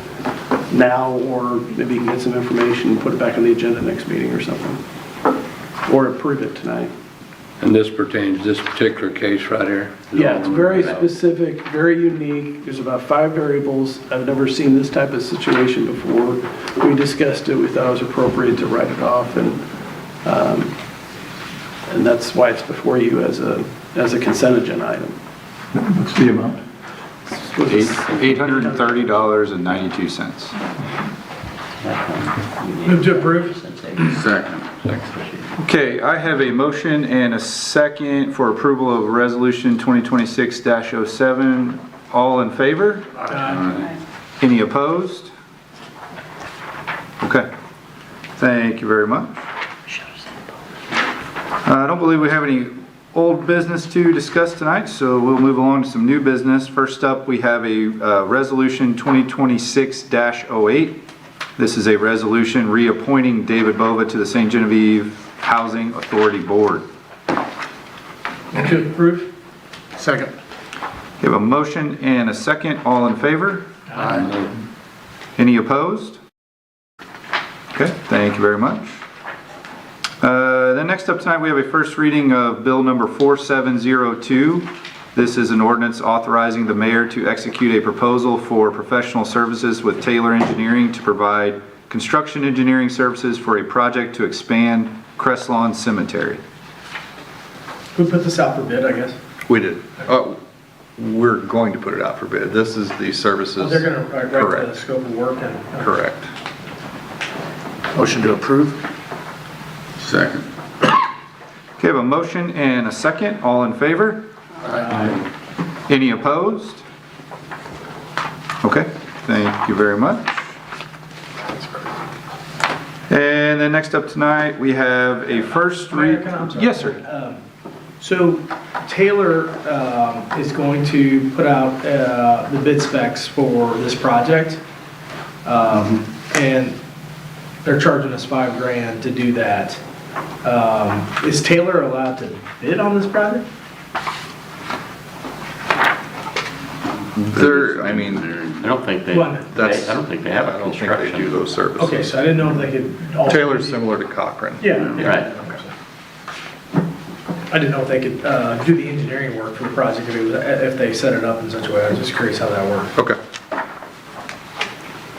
now, or maybe you can get some information and put it back on the agenda next meeting or something. Or approve it tonight. And this pertains to this particular case right here? Yeah, it's very specific, very unique. There's about 5 variables. I've never seen this type of situation before. We discussed it. We thought it was appropriate to write it off, and that's why it's before you as a consent agenda item. What's the amount? $830.92. Move to approve. Second. Okay, I have a motion and a second for approval of Resolution 2026-07. All in favor? Aye. Any opposed? Okay. Thank you very much. I don't believe we have any old business to discuss tonight, so we'll move along to some new business. First up, we have a Resolution 2026-08. This is a resolution reappointing David Bova to the St. Genevieve Housing Authority Board. Move to approve. Second. We have a motion and a second. All in favor? Aye. Any opposed? Okay, thank you very much. Then next up tonight, we have a first reading of Bill number 4702. This is an ordinance authorizing the mayor to execute a proposal for professional services with Taylor Engineering to provide construction engineering services for a project to expand Crestlawn Cemetery. Who put this out for bid, I guess? We did. We're going to put it out for bid. This is the services. They're going to write the Correct. scope of work and. Correct. Motion to approve? Second. Okay, I have a motion and a second. All in favor? Aye. Any opposed? Okay, thank you very much. And then next up tonight, we have a first read. Yes, sir. So Taylor is going to put out the bid specs for this project. And they're charging us $5,000 to do that. Is Taylor allowed to bid on this project? I mean, I don't think they, Well, I don't think they have I a don't think they construction. do those services. Okay, so I didn't know if they could. also- Taylor's similar to Cochran. Yeah. Right. I didn't know if they could do the engineering work for the project if they set it up in such a way. I was just curious how that worked. Okay.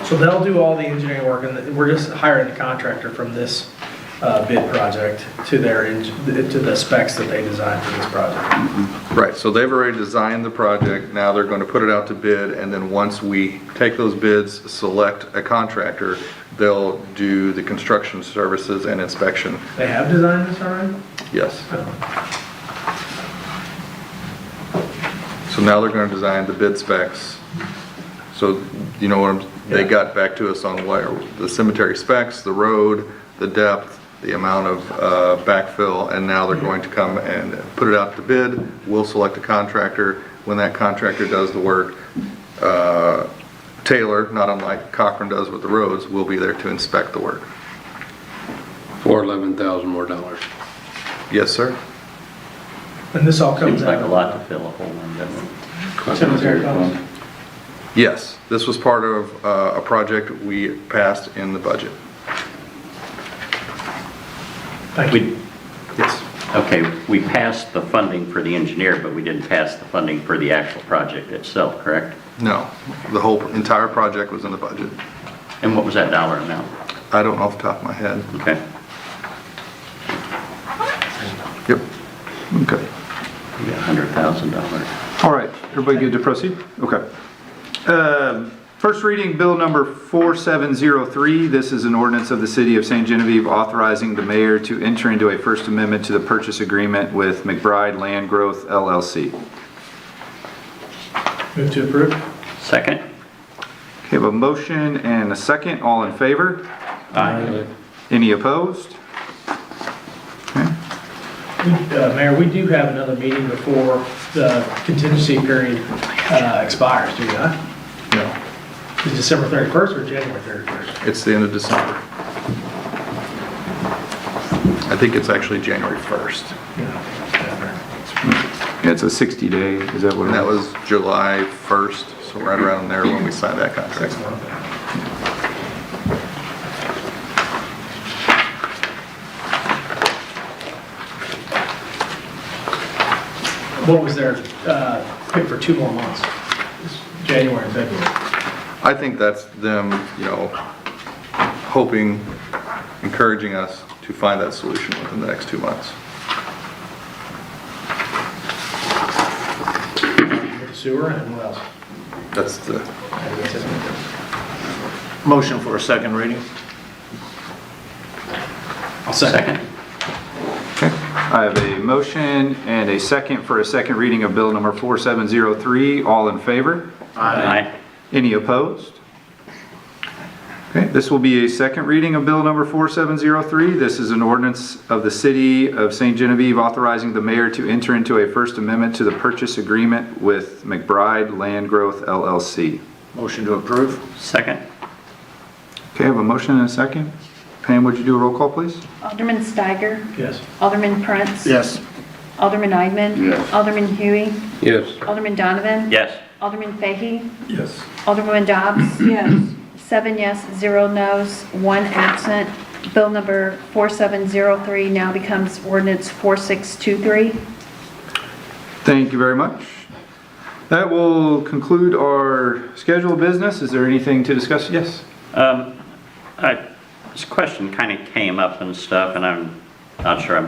So they'll do all the engineering work, and we're just hiring the contractor from this bid project to to the specs that they designed for this project. Right, so they've already designed the project, now they're going to put it out to bid, and then once we take those bids, select a contractor, they'll do the construction services and inspection. They have designed this already? Yes. So now they're going to design the bid specs. So, you know what, they got back to us on what the cemetery specs, the road, the depth, the amount of backfill, and now they're going to come and put it out to bid. We'll select a contractor. When that contractor does the work, Taylor, not unlike Cochran does with the roads, will be there to inspect the work. For $11,000 more dollars. Yes, sir. And this all comes Seems like out a of lot to fill a hole in, doesn't it? cemetery funds? Yes, this was part of a project we passed in the budget. Thank you. Yes. Okay, we passed the funding for the engineer, but we didn't pass the funding for the actual project itself, correct? No, the whole entire project was in the budget. And what was that dollar amount? I don't know off the top of my head. Okay. Yep. Okay. We got $100,000. All right, everybody good to proceed? Okay. First reading, bill number 4703. This is an ordinance of the City of St. Genevieve authorizing the mayor to enter into a First Amendment to the purchase agreement with McBride Land Growth LLC. Move to approve. Second? Okay, have a motion and a second. All in favor? Aye. Any opposed? Okay. Mayor, we do have another meeting before the contingency period expires, do we not? No, Is December 31st or January 31st? it's the end of December. I think it's actually January 1st. Yeah, it's a 60-day, is that what And it that was? was July 1st, so right around there when we signed that contract. What was their pick for 2 more months? January and February. I think that's them, hoping, encouraging us to find that solution within the next 2 months. With the sewer and what else? That's the, Motion for a second reading? I'll second. I have a motion and a second for a second reading of bill number 4703. All in favor? Aye. Any opposed? Okay, this will be a second reading of bill number 4703. This is an ordinance of the City of St. Genevieve authorizing the mayor to enter into a First Amendment to the purchase agreement with McBride Land Growth LLC. Motion to approve? Second? Okay, I have a motion and a second. Pam, would you do a roll call, please? Alderman Steiger. Yes. Alderman Prince. Yes. Alderman Eidman. Yes. Alderman Huey. Yes. Alderman Donovan. Yes. Alderman Fahey. Yes. Alderwoman Dobbs. Yes. 7 yes, 0 no's, 1 absent. Bill number 4703 now becomes ordinance 4623. Thank you very much. That will conclude our scheduled business. Is there anything to discuss? Yes. This question kind of came up and stuff, and I'm not sure I'm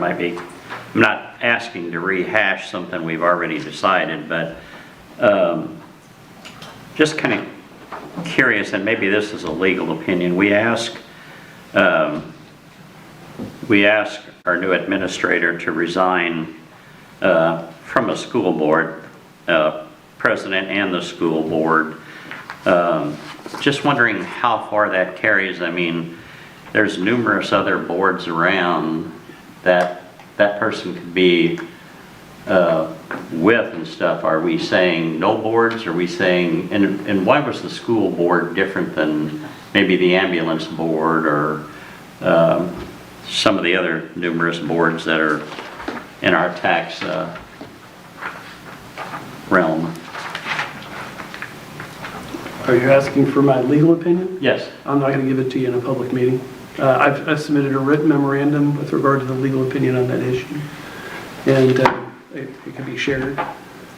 not asking to rehash something we've already decided, but just kind of curious, and maybe this is a legal opinion. We ask our new administrator to resign from a school board, president and the school board. Just wondering how far that carries. I mean, there's numerous other boards around that person could be with and stuff. Are we saying no boards? Are we saying, and why was the school board different than maybe the ambulance board or some of the other numerous boards that are in our tax realm? Are you asking for my legal opinion? Yes. I'm not going to give it to you in a public meeting. I've submitted a written memorandum with regard to the legal opinion on that issue. And it can be shared.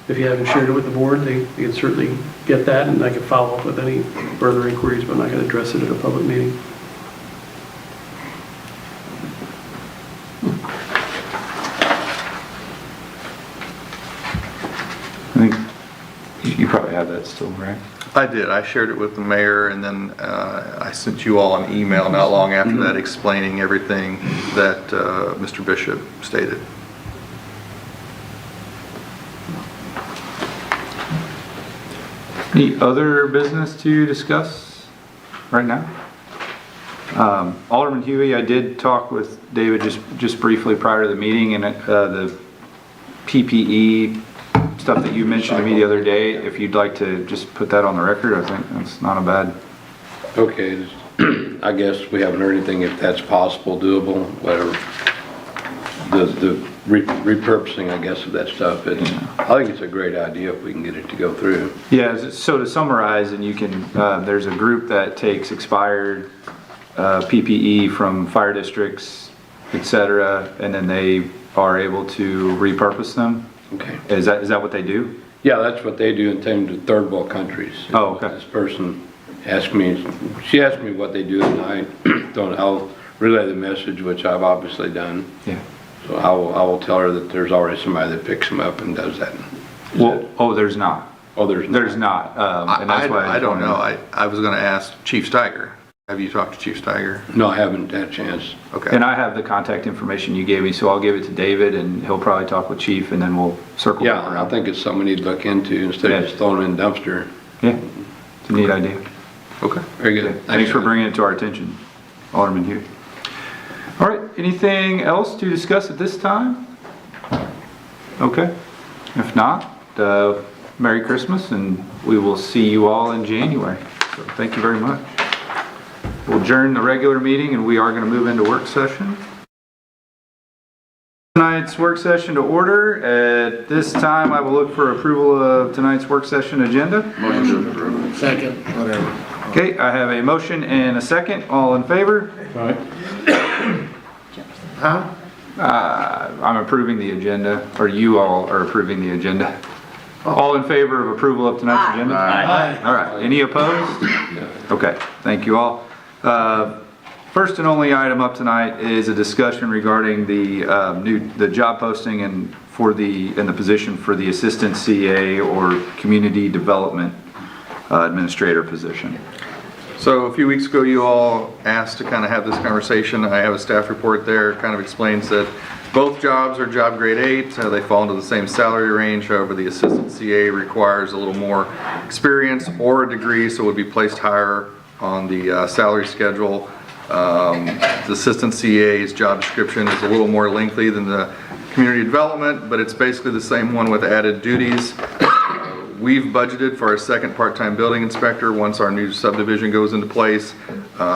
If you haven't shared it with the board, they can certainly get that, and I can follow up with any further inquiries, but I'm not going to address it at a public meeting. I think you probably have that still, right? I did. I shared it with the mayor, and then I sent you all an email not long after that explaining everything that Mr. Bishop stated. Any other business to discuss right now? Alderman Huey, I did talk with David just briefly prior to the meeting, and the PPE stuff that you mentioned to me the other day, if you'd like to just put that on the record, I think that's not a bad. Okay, I guess we haven't heard anything if that's possible, doable, whatever. The repurposing, I guess, of that stuff, I think it's a great idea if we can get it to go through. Yeah, so to summarize, and you can, there's a group that takes expired PPE from fire districts, etc., and then they are able to repurpose them. Okay. Is that what they do? Yeah, that's what they do in terms of third world countries. Oh, okay. This person asked me, she asked me what they do, and I don't know how relay the message, which I've obviously done. Yeah. So I will tell her that there's already somebody that picks them up and does that. There's not. Oh, there's not. And that's why I don't know. I was going to ask Chief Steiger. Have you talked to Chief Steiger? No, I haven't had a chance. Okay. And I have the contact information you gave me, so I'll give it to David, and he'll probably talk with Chief, and then we'll circle back Yeah, around. I think it's something we need to look into instead of just throwing it in the dumpster. Yeah, it's a neat idea. Okay. Very good. Thanks for bringing it to our attention, Alderman Hughes. All right, anything else to discuss at this time? Okay, if not, Merry Christmas, and we will see you all in January. So thank you very much. We'll adjourn the regular meeting, and we are going to move into work session. tonight's work session to order. At this time, I will look for approval of tonight's work session agenda. Motion to approve. Second, whatever. Okay, I have a motion and a second. All in favor? Huh? I'm approving the agenda, or you all are approving the agenda. All in favor of approval of tonight's agenda? Aye. All right, any opposed? Okay, thank you all. First and only item up tonight is a discussion regarding the job posting and the position for the Assistant CA or Community Development Administrator position. So a few weeks ago, you all asked to kind of have this conversation. I have a staff report there, kind of explains that both jobs are job grade 8. They fall into the same salary range. However, the assistant CA requires a little more experience or a degree, so it would be placed higher on the salary schedule. The assistant CA's job description is a little more lengthy than the community development, but it's basically the same one with added duties. We've budgeted for our second part-time building inspector once our new subdivision goes into place,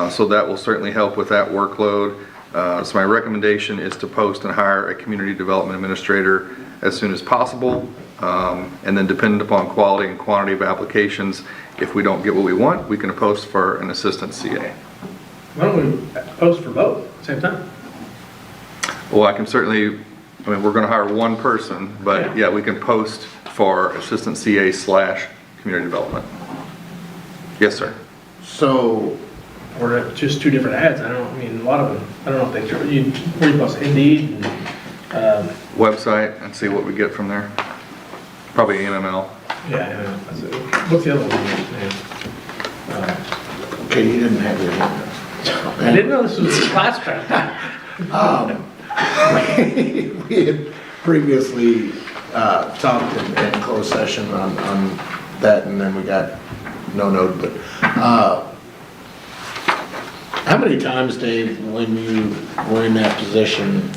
so that will certainly help with that workload. So my recommendation is to post and hire a community development administrator as soon as possible, and then dependent upon quality and quantity of applications, if we don't get what we want, we can post for an assistant CA. Why don't we post for both at the same time? Well, I can certainly, we're going to hire one person, but yeah, we can post for assistant CA / community development. Yes, sir. So, Or just two different ads? A lot of them, I don't know if they, where you post Indeed and, Website and see what we get from there. Probably MML. yeah, what's the other one? okay, you didn't have your hand I didn't know this was a class trap. We had previously talked in closed session on that, and then we got no, but how many times, Dave, when you were in that position,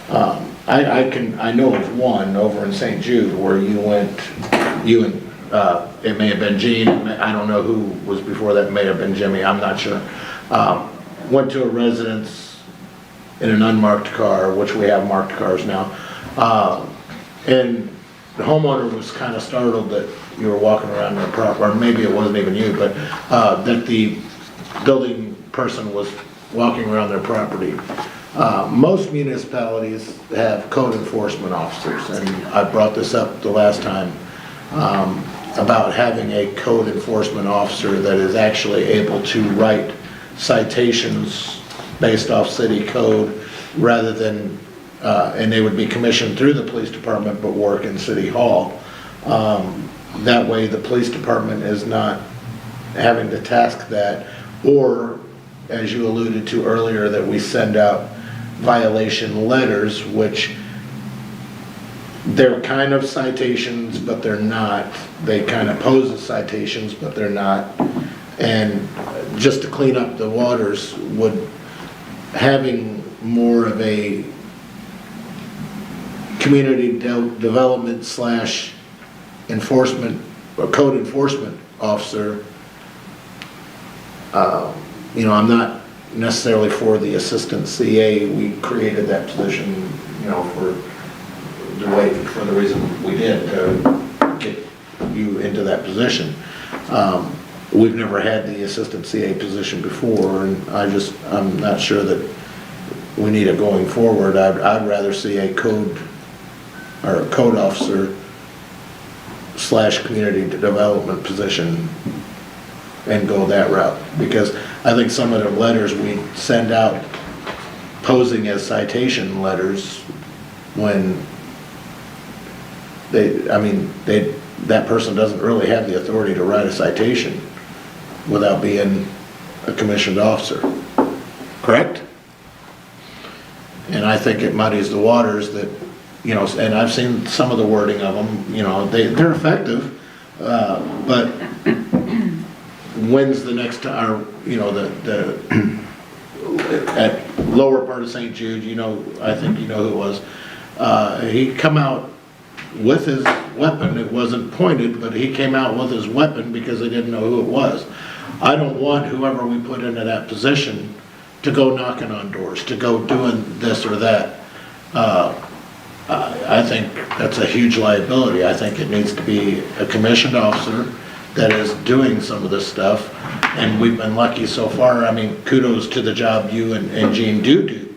I know of one over in St. Jude where you and it may have been Gene, I don't know who was before that, may have been Jimmy, I'm not sure, went to a residence in an unmarked car, which we have marked cars now, and the homeowner was kind of startled that you were walking around their property, or maybe it wasn't even you, but that the building person was walking around their property. Most municipalities have code enforcement officers, and I brought this up the last time about having a code enforcement officer that is actually able to write citations based off city code rather than, and they would be commissioned through the police department but work in City Hall. That way the police department is not having to task that, or as you alluded to earlier, that we send out violation letters, which they're kind of citations, but they're not. They kind of pose as citations, but they're not. And just to clean up the waters, would having more of a community development / enforcement or code enforcement officer, I'm not necessarily for the assistant CA. We created that position, for the reason we did, to get you into that position. We've never had the assistant CA position before, and I'm not sure that we need it going forward. I'd rather see a code officer / community development position and go that route, because I think some of the letters we send out posing as citation letters, when that person doesn't really have the authority to write a citation without being a commissioned officer, correct? And I think it muddies the waters that, and I've seen some of the wording of them, they're effective, but when's the next time, at lower part of St. Jude, I think you know who it was, he come out with his weapon. It wasn't pointed, but he came out with his weapon because they didn't know who it was. I don't want whoever we put into that position to go knocking on doors, to go doing this or that. I think that's a huge liability. I think it needs to be a commissioned officer that is doing some of this stuff. And we've been lucky so far. I mean, kudos to the job you and Gene do,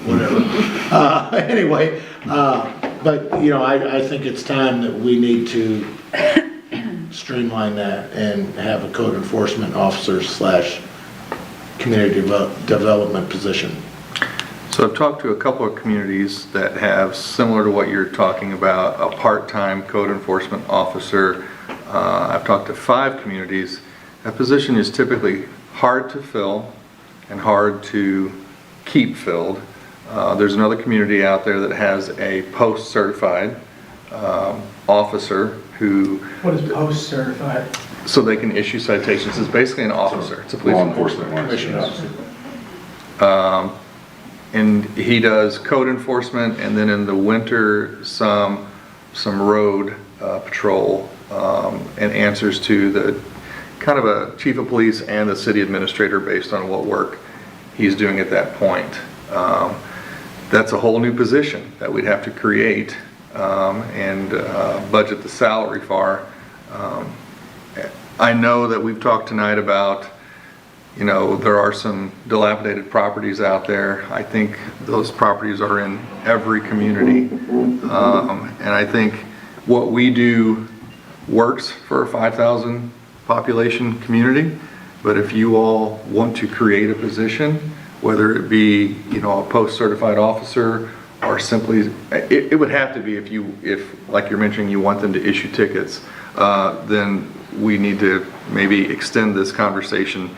whatever. Anyway, but, you know, I think it's time that we need to streamline that and have a code enforcement officer / community development position. So I've talked to a couple of communities that have, similar to what you're talking about, a part-time code enforcement officer. I've talked to 5 communities. That position is typically hard to fill and hard to keep filled. There's another community out there that has a post-certified officer who... What is post-certified? So they can issue citations. It's basically an officer. It's a police enforcement Commissioned officer. And he does code enforcement, and then in the winter, some road patrol, and answers to the kind of a chief of police and the city administrator based on what work he's doing at that point. That's a whole new position that we'd have to create and budget the salary for. I know that we've talked tonight about, you know, there are some dilapidated properties out there. I think those properties are in every community. And I think what we do works for a 5,000 population community. But if you all want to create a position, whether it be, you know, a post-certified officer or simply, it would have to be if like you're mentioning, you want them to issue tickets, then we need to maybe extend this conversation,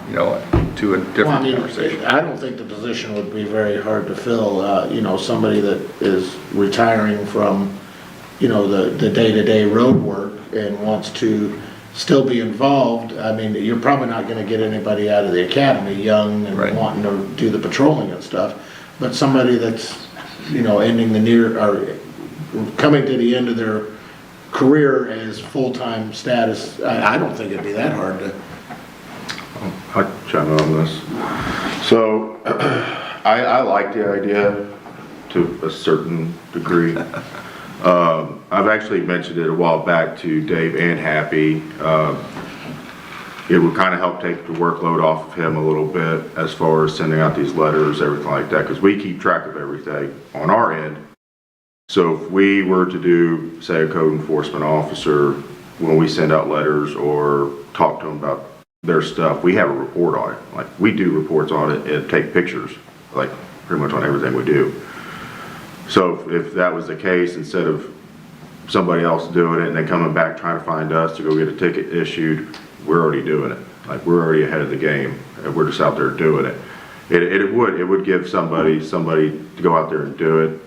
you know, to a different conversation. I don't think the position would be very hard to fill. You know, somebody that is retiring from, you know, the day-to-day road work and wants to still be involved. I mean, you're probably not going to get anybody out of the academy young and wanting to do the patrolling and stuff. But somebody that's, you know, ending or coming to the end of their career as full-time status, I don't think it'd be that hard to. I'll chime in on this. So I like the idea to a certain degree. I've actually mentioned it a while back to Dave and Happy. It would kind of help take the workload off of him a little bit as far as sending out these letters, everything like that, because we keep track of everything on our end. So if we were to do, say, a code enforcement officer, when we send out letters or talk to them about their stuff, we have a report on it. Like, we do reports on it and take pictures, like pretty much on everything we do. So if that was the case, instead of somebody else doing it and then coming back trying to find us to go get a ticket issued, we're already doing it. Like, we're already ahead of the game and we're just out there doing it. It would give somebody to go out there and do it.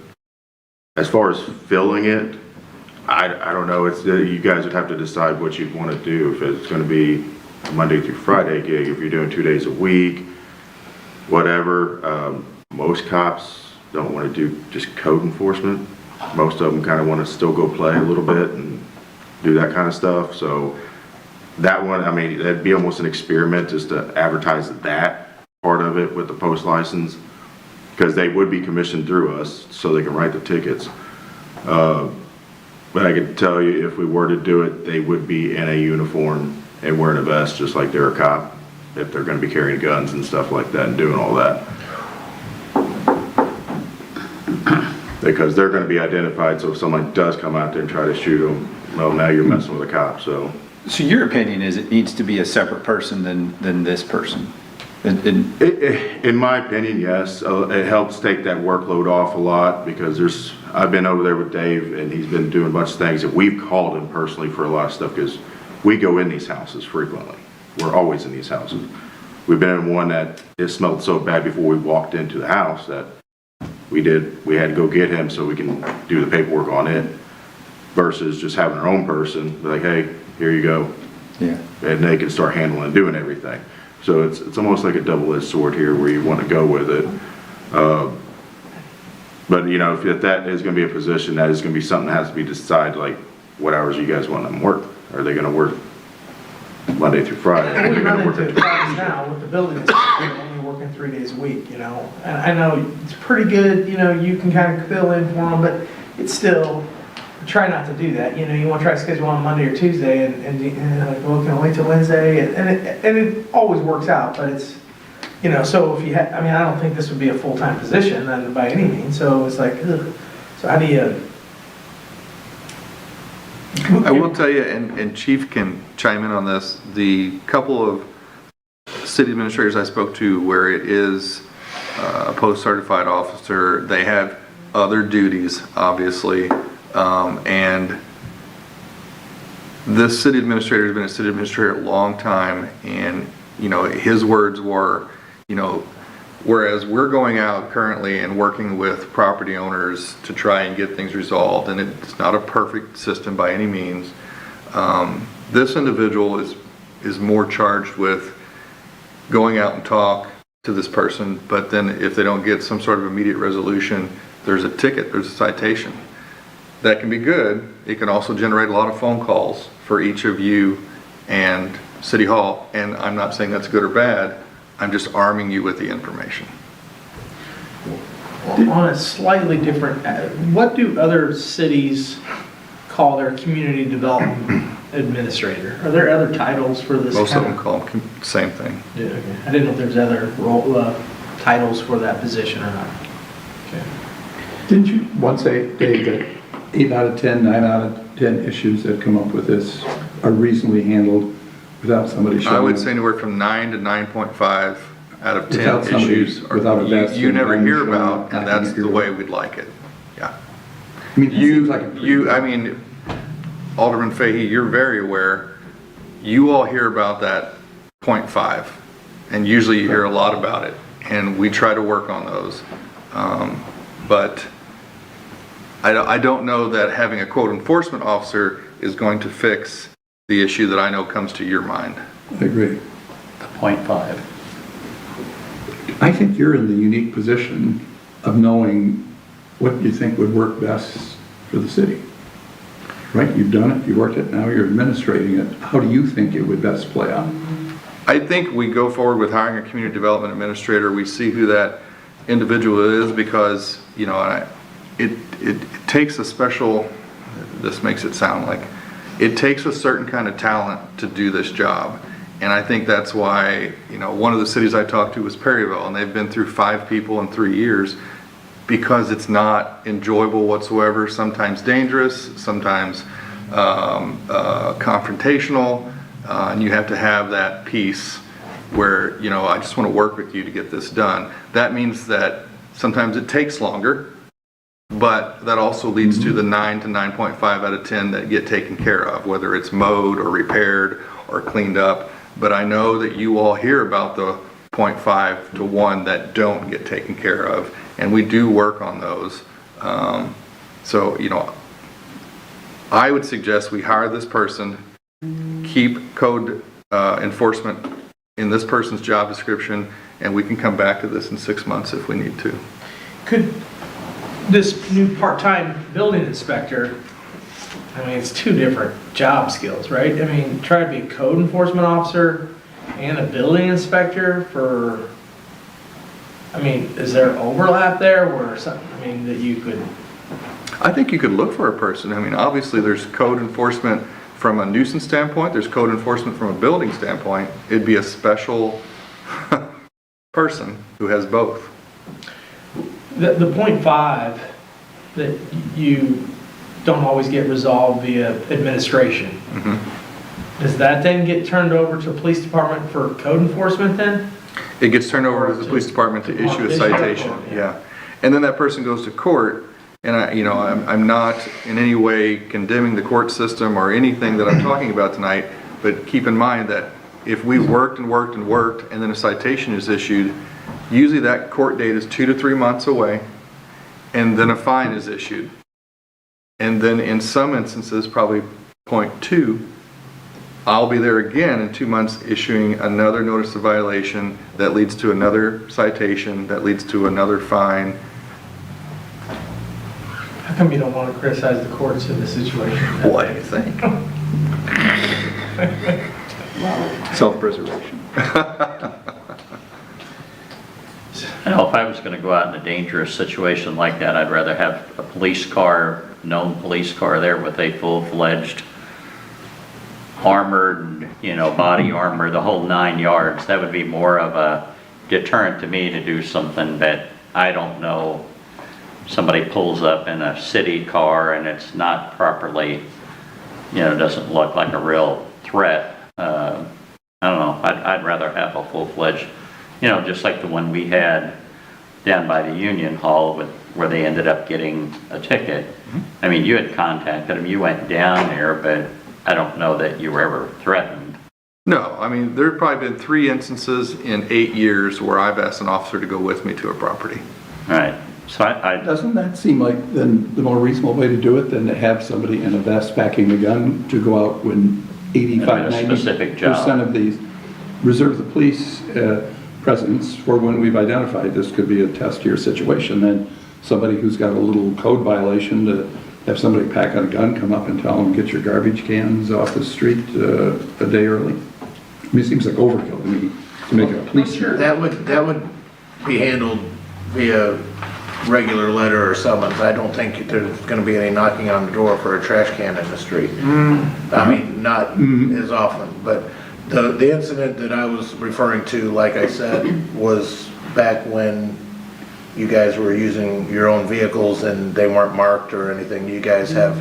As far as filling it, I don't know. It's you guys would have to decide what you'd want to do. If it's going to be a Monday through Friday gig, if you're doing 2 days a week, whatever. Most cops don't want to do just code enforcement. Most of them kind of want to still go play a little bit and do that kind of stuff. So that one, I mean, that'd be almost an experiment just to advertise that part of it with the post license, because they would be commissioned through us so they can write the tickets. But I can tell you, if we were to do it, they would be in a uniform and wearing a vest just like they're a cop, if they're going to be carrying guns and stuff like that and doing all that. Because they're going to be identified, so if someone does come out there and try to shoot them, well, now you're messing with a cop, so. So your opinion is it needs to be a separate person than this person? In my opinion, yes. It helps take that workload off a lot, because I've been over there with Dave and he's been doing a bunch of things that we've called him personally for a lot of stuff, because we go in these houses frequently. We're always in these houses. We've been in one that it smelled so bad before we walked into the house that we had to go get him so we can do the paperwork on it, versus just having our own person be like, hey, here you go. Yeah. And they can start handling and doing everything. So it's almost like a double-edged sword here where you want to go with it. But you know, if that is going to be a position, that is going to be something that has to be decided, like what hours you guys want them to work. Are they going to work Monday through Friday? We run into problems now with the building inspector only working working 3 days a week, you know? And I know it's pretty good, you know, you can kind of fill in for them, but it's still, try not to do that. You know, you want to try to schedule on Monday or Tuesday and like, well, can I wait till Wednesday? And it always works out, but it's, you know, so if you had, I mean, I don't think this would be a full-time position then by any means, so it's like, ugh. So how do you? I will tell you, and Chief can chime in on this, the couple of city administrators I spoke to where it is a post-certified officer, they have other duties, obviously, and this city administrator has been a city administrator a long time, and, you know, his words were, you know, whereas we're going out currently and working with property owners to try and get things resolved, and it's not a perfect system by any means, this individual is more charged with going out and talk to this person, but then if they don't get some sort of immediate resolution, there's a ticket, there's a citation. That can be good. It can also generate a lot of phone calls for each of you and City Hall, and I'm not saying that's good or bad, I'm just arming you with the information. On a slightly different, what do other cities call their community development administrator? Are there other titles for this? Most of them call them the same thing. Yeah, okay. I didn't know if there's other role, titles for that position or not. Okay. Didn't you once say, Dave, that 8 out of 10, 9 out of 10 issues that come up with this are reasonably handled without somebody showing? I would say anywhere from 9 to 9.5 out of 10 issues without a vest you never and hear showing about, and that's the your way we'd like it. Yeah. I mean, it seems like a I mean, Alderman Fahey, you're very aware, you all hear about that 0.5, and usually you hear a lot about it, and we try to work on those. But I don't know that having a code enforcement officer is going to fix the issue that I know comes to your mind. I agree. The 0.5. I think you're in the unique position of knowing what you think would work best for the city. Right? You've done it, you worked it, now you're administrating it. How do you think it would best play out? I think we go forward with hiring a community development administrator. We see who that individual is because, you know, it takes a special, this makes it sound like, it takes a certain kind of talent to do this job. And I think that's why, you know, one of the cities I talked to was Perryville, and they've been through 5 people in 3 years because it's not enjoyable whatsoever, sometimes dangerous, sometimes confrontational, and you have to have that piece where, you know, I just want to work with you to get this done. That means that sometimes it takes longer, but that also leads to the 9 to 9.5 out of 10 that get taken care of, whether it's mowed or repaired or cleaned up. But I know that you all hear about the 0.5 to 1 that don't get taken care of, and we do work on those. So, you know, I would suggest we hire this person, keep code enforcement in this person's job description, and we can come back to this in 6 months if we need to. Could this new part-time building inspector, I mean, it's 2 different job skills, right? I mean, try to be a code enforcement officer and a building inspector for, I mean, is there overlap there or something, I mean, that you could? I think you could look for a person. I mean, obviously there's code enforcement from a nuisance standpoint, there's code enforcement from a building standpoint. It'd be a special person who has both. The 0.5 that you don't always get resolved via administration. Mm-hmm. Does that then get turned over to the police department for code enforcement then? It gets turned over to the police department to issue a citation, yeah. And then that person goes to court, and I'm not in any way condemning the court system or anything that I'm talking about tonight, but keep in mind that if we worked and worked and worked and then a citation is issued, usually that court date is 2 to 3 months away, and then a fine is issued. And then in some instances, probably 0.2, I'll be there again in 2 months issuing another notice of violation that leads to another citation, that leads to another fine. How come you don't want to criticize the courts in this situation? What do you think? Self-preservation. Now, if I was going to go out in a dangerous situation like that, I'd rather have a police car, known police car there with a full-fledged armored, body armor, the whole 9 yards. That would be more of a deterrent to me to do something that I don't know. Somebody pulls up in a city car and it's not properly, doesn't look like a real threat. I don't know. I'd rather have a full-fledged, just like the one we had down by the Union Hall where they ended up getting a ticket. I mean, you had contacted them, you went down there, but I don't know that you were ever threatened. No, I mean, there have probably been 3 instances in 8 years where I've asked an officer to go with me to a property. Right. So Doesn't that seem like then the more reasonable way to do it than to have somebody in a vest packing a gun to go out when 85, 90% of these reserve the police presence for when we've identified this could be a testier situation than somebody who's got a little code violation to have somebody pack on a gun, come up and tell them, get your garbage cans off the street a day early. I mean, it seems like overkill to me to make a police. That would be handled via regular letter or summons. I don't think there's gonna be any knocking on the door for a trash can in the street. I mean, not as often, but the incident that I was referring to, like I said, was back when you guys were using your own vehicles and they weren't marked or anything. You guys have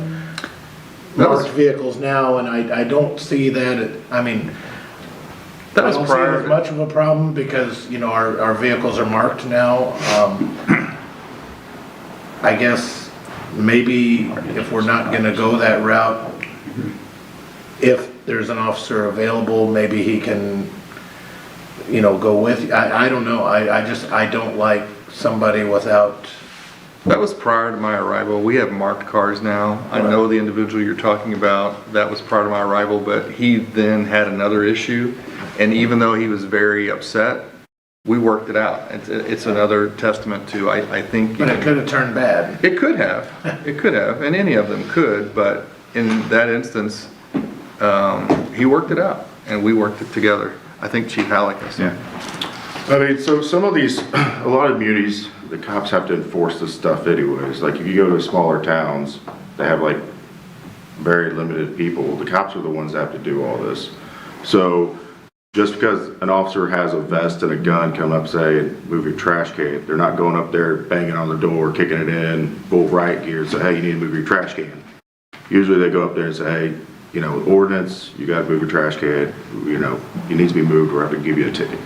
marked vehicles now, and I don't see that, I mean, That I was don't see it prior as much of a problem because, our vehicles are marked now. I guess maybe if we're not gonna go that route, if there's an officer available, maybe he can, go with you. I don't know. I don't like somebody without. That was prior to my arrival. We have marked cars now. I know the individual you're talking about. That was prior to my arrival, but he then had another issue. And even though he was very upset, we worked it out. It's another testament to, I think. But it could have turned bad. It could have. It could have. And any of them could. But in that instance, he worked it out. And we worked it together. I think Chief Halleck is. Yeah. I mean, so some of these, a lot of communities, the cops have to enforce this stuff anyways. Like if you go to smaller towns, they have like very limited people. The cops are the ones that have to do all this. So just because an officer has a vest and a gun come up, say, move your trash can, they're not going up there banging on the door, kicking it in, full riot gear, and say, hey, you need to move your trash can. Usually they go up there and say, hey, ordinance, you gotta move your trash can, it needs to be moved or I have to give you a ticket.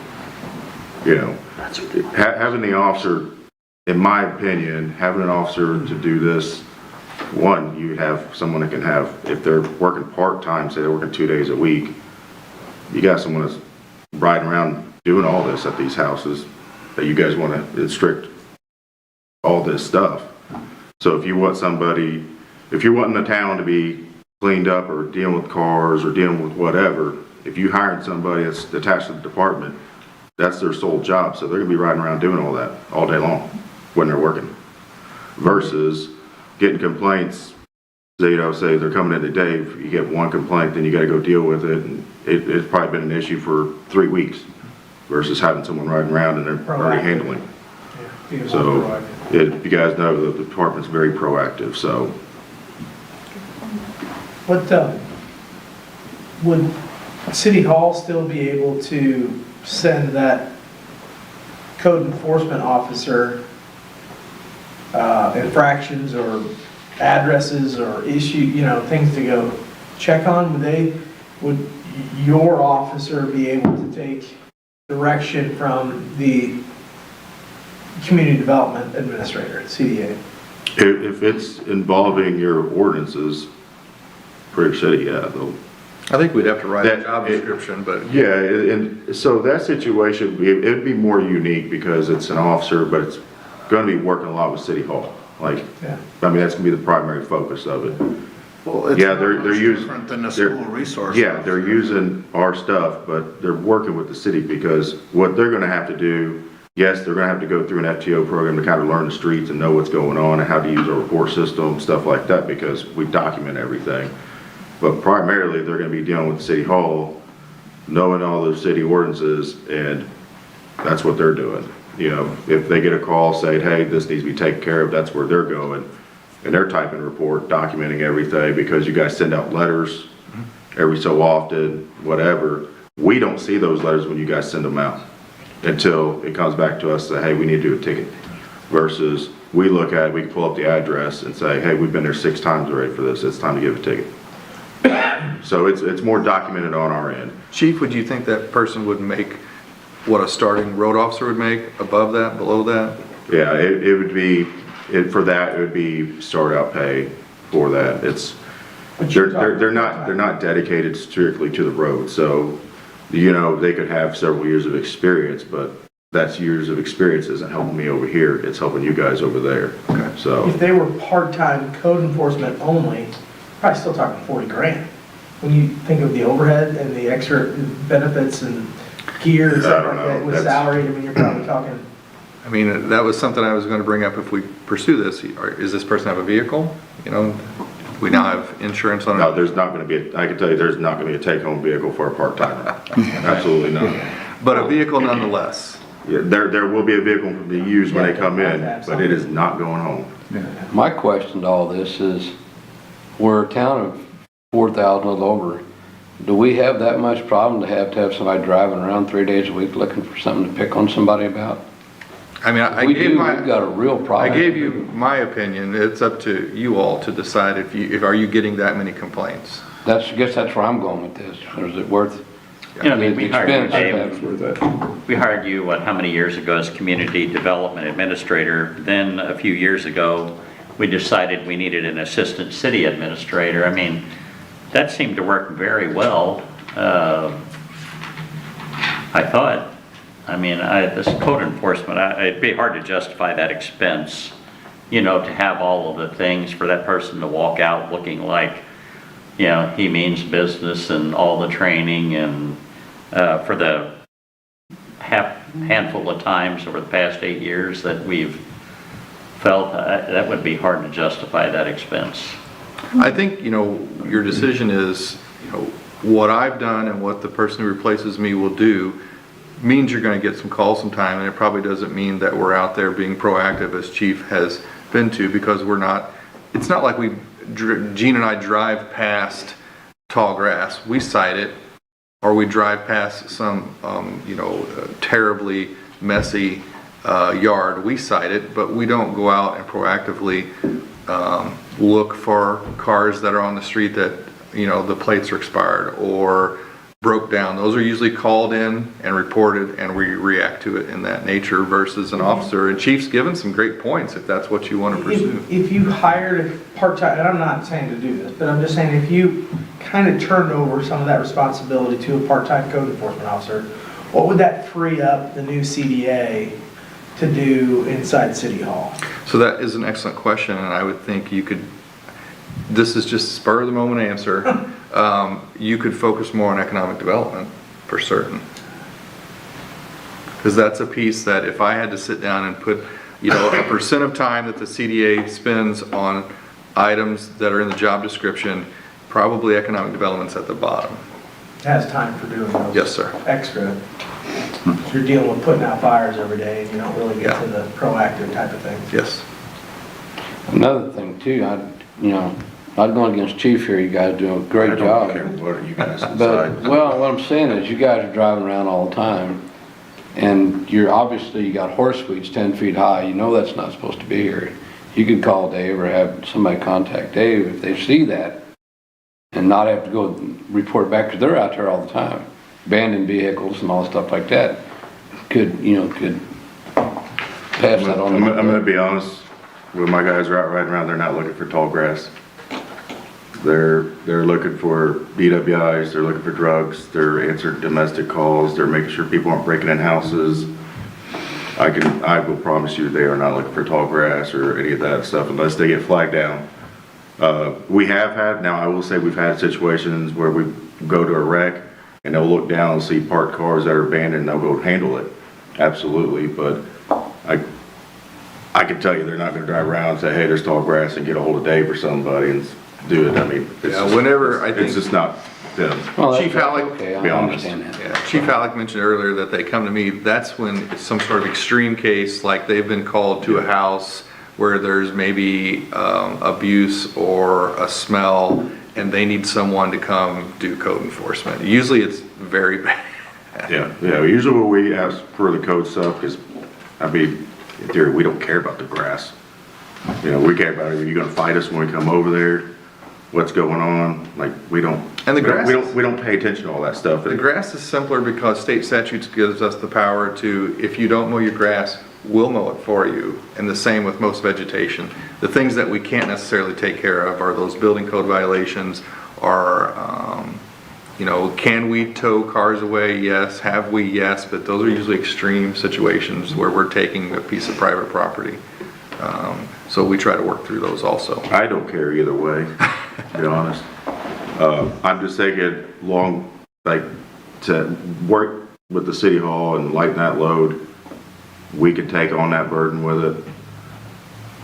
Having the officer, in my opinion, having an officer to do this, one, you have someone that can have, if they're working part-time, say they're working 2 days a week, you got someone that's riding around doing all this at these houses that you guys want to restrict all this stuff. So if you want somebody, if you're wanting the town to be cleaned up or dealing with cars or dealing with whatever, if you hired somebody that's attached to the department, that's their sole job. So they're gonna be riding around doing all that all day long when they're working. Versus getting complaints, say they're coming in today, if you get one complaint, then you gotta go deal with it. And it's probably been an issue for 3 weeks versus having someone riding around and they're already handling. Yeah, So you guys know the department's very proactive, so. What, would City Hall still be able to send that code enforcement officer infractions or addresses or things to go check on? Would your officer be able to take direction from the community development administrator, CDA? If it's involving your ordinances, Bridge City, yeah, they'll. I think we'd have to write a job description, but. Yeah, and so that situation, it'd be more unique because it's an officer, but it's gonna be working a lot with City Hall. Like, yeah. I mean, that's gonna be the primary focus of it. Well, it's yeah, they're using different than the school resource. Yeah, they're using our stuff, but they're working with the city because what they're gonna have to do, yes, they're gonna have to go through an FTO program to kind of learn the streets and know what's going on and how to use our report system, stuff like that, because we document everything. But primarily, they're gonna be dealing with City Hall, knowing all the city ordinances, and that's what they're doing. you know, if they get a call saying, hey, this needs to be taken care of, that's where they're going. And they're typing a report, documenting everything, because you guys send out letters every so often, whatever. We don't see those letters when you guys send them out until it comes back to us, say, hey, we need to do a ticket. Versus we look at it, we can pull up the address and say, hey, we've been there 6 times already for this, it's time to give a ticket. So it's more documented on our end. Chief, would you think that person would make what a starting road officer would make, above that, below that? Yeah, it would be, for that, it would be start out pay for that. They're not dedicated strictly to the road, so, you know, they could have several years of experience, but that's years of experience isn't helping me over here, it's helping you guys over there. Okay. So If they were part-time code enforcement only, probably still talking 40 grand. When you think of the overhead and the extra benefits and gear and stuff like that with salary, I mean, you're probably talking. I mean, that was something I was going to bring up if we pursue this. Is this person have a vehicle? You know, we now have insurance on it? no, there's not going to be, I can tell you, there's not going to be a take-home vehicle for a part-timer. Absolutely not. But a vehicle nonetheless. Yeah, there will be a vehicle to be used when they come in, but it is not going home. My question to all this is, we're a town of 4,000 or over. Do we have that much problem to have somebody driving around 3 days a week looking for something to pick on somebody about? I mean, We've got a real problem. I gave you my opinion. It's up to you all to decide if are you getting that many complaints? I guess that's where I'm going with this. Or is it worth? You know, I mean, we hired you, expense, Dave. We hired you, how many years ago as community development administrator? Then a few years ago, we decided we needed an assistant city administrator. I mean, that seemed to work very well. I thought, I mean, this code enforcement, it'd be hard to justify that expense, you know, to have all of the things for that person to walk out looking like, you know, he means business and all the training, and for the handful of times over the past 8 years that we've felt, that would be hard to justify that expense. I think, you know, your decision is, you know, what I've done and what the person who replaces me will do means you're going to get some calls sometime, and it probably doesn't mean that we're out there being proactive as Chief has been to, because we're not, it's not like Gene and I drive past tall grass. We cite it, or we drive past some, you know, terribly messy yard. We cite it, but we don't go out and proactively look for cars that are on the street that, you know, the plates are expired or broke down. Those are usually called in and reported, and we react to it in that nature versus an officer. And Chief's given some great points if that's what you want to pursue. If you hired a part-time, and I'm not saying to do this, but I'm just saying if you kind of turned over some of that responsibility to a part-time code enforcement officer, what would that free up the new CDA to do inside City Hall? So that is an excellent question, and I would think you could, this is just spur of the moment answer, you could focus more on economic development for certain. Because that's a piece that if I had to sit down and put, you know, a percent of time that the CDA spends on items that are in the job description, probably economic development's at the bottom. It has time for doing those. Yes, sir. Extra. You're dealing with putting out fires every day, and you don't really get to the proactive type of things. Yes. Another thing too, not going against Chief here, you guys do a great job. I don't care what you guys decide. But, well, what I'm saying is you guys are driving around all the time, and you got horse weeds 10 feet high. You know that's not supposed to be here. You could call Dave or have somebody contact Dave if they see that and not have to go report back, because they're out there all the time. Abandoned vehicles and all stuff like that could pass that on. I'm going to be honest, when my guys are out riding around, they're not looking for tall grass. They're looking for DWIs, they're looking for drugs, they're answering domestic calls, they're making sure people aren't breaking in houses. I will promise you they are not looking for tall grass or any of that stuff unless they get flagged down. We have had, now I will say we've had situations where we go to a wreck and they'll look down and see parked cars that are abandoned and they'll go handle it. Absolutely, but I can tell you they're not going to drive around and say, hey, there's tall grass, and get a hold of Dave or somebody and do it. I mean, it's whenever I think it's just not. them. Chief Halleck, Okay, Be I honest. understand that. yeah, Chief Halleck mentioned earlier that they come to me, that's when it's some sort of extreme case, like they've been called to a house where there's maybe abuse or a smell, and they need someone to come do code enforcement. Usually it's very bad. Yeah, usually when we ask for the code stuff, because, I mean, in theory, we don't care about the grass. You know, we care about, are you gonna fight us when we come over there? What's going on? Like, we don't. And the grass We don't pay attention to all that stuff. The grass is simpler because state statutes gives us the power to, if you don't mow your grass, we'll mow it for you. And the same with most vegetation. The things that we can't necessarily take care of are those building code violations, or, you know, can we tow cars away? Yes. Have we? Yes. But those are usually extreme situations where we're taking a piece of private property. So we try to work through those also. I don't care either way, to be honest. I'm just thinking to work with the city hall and lighten that load, we can take on that burden with it.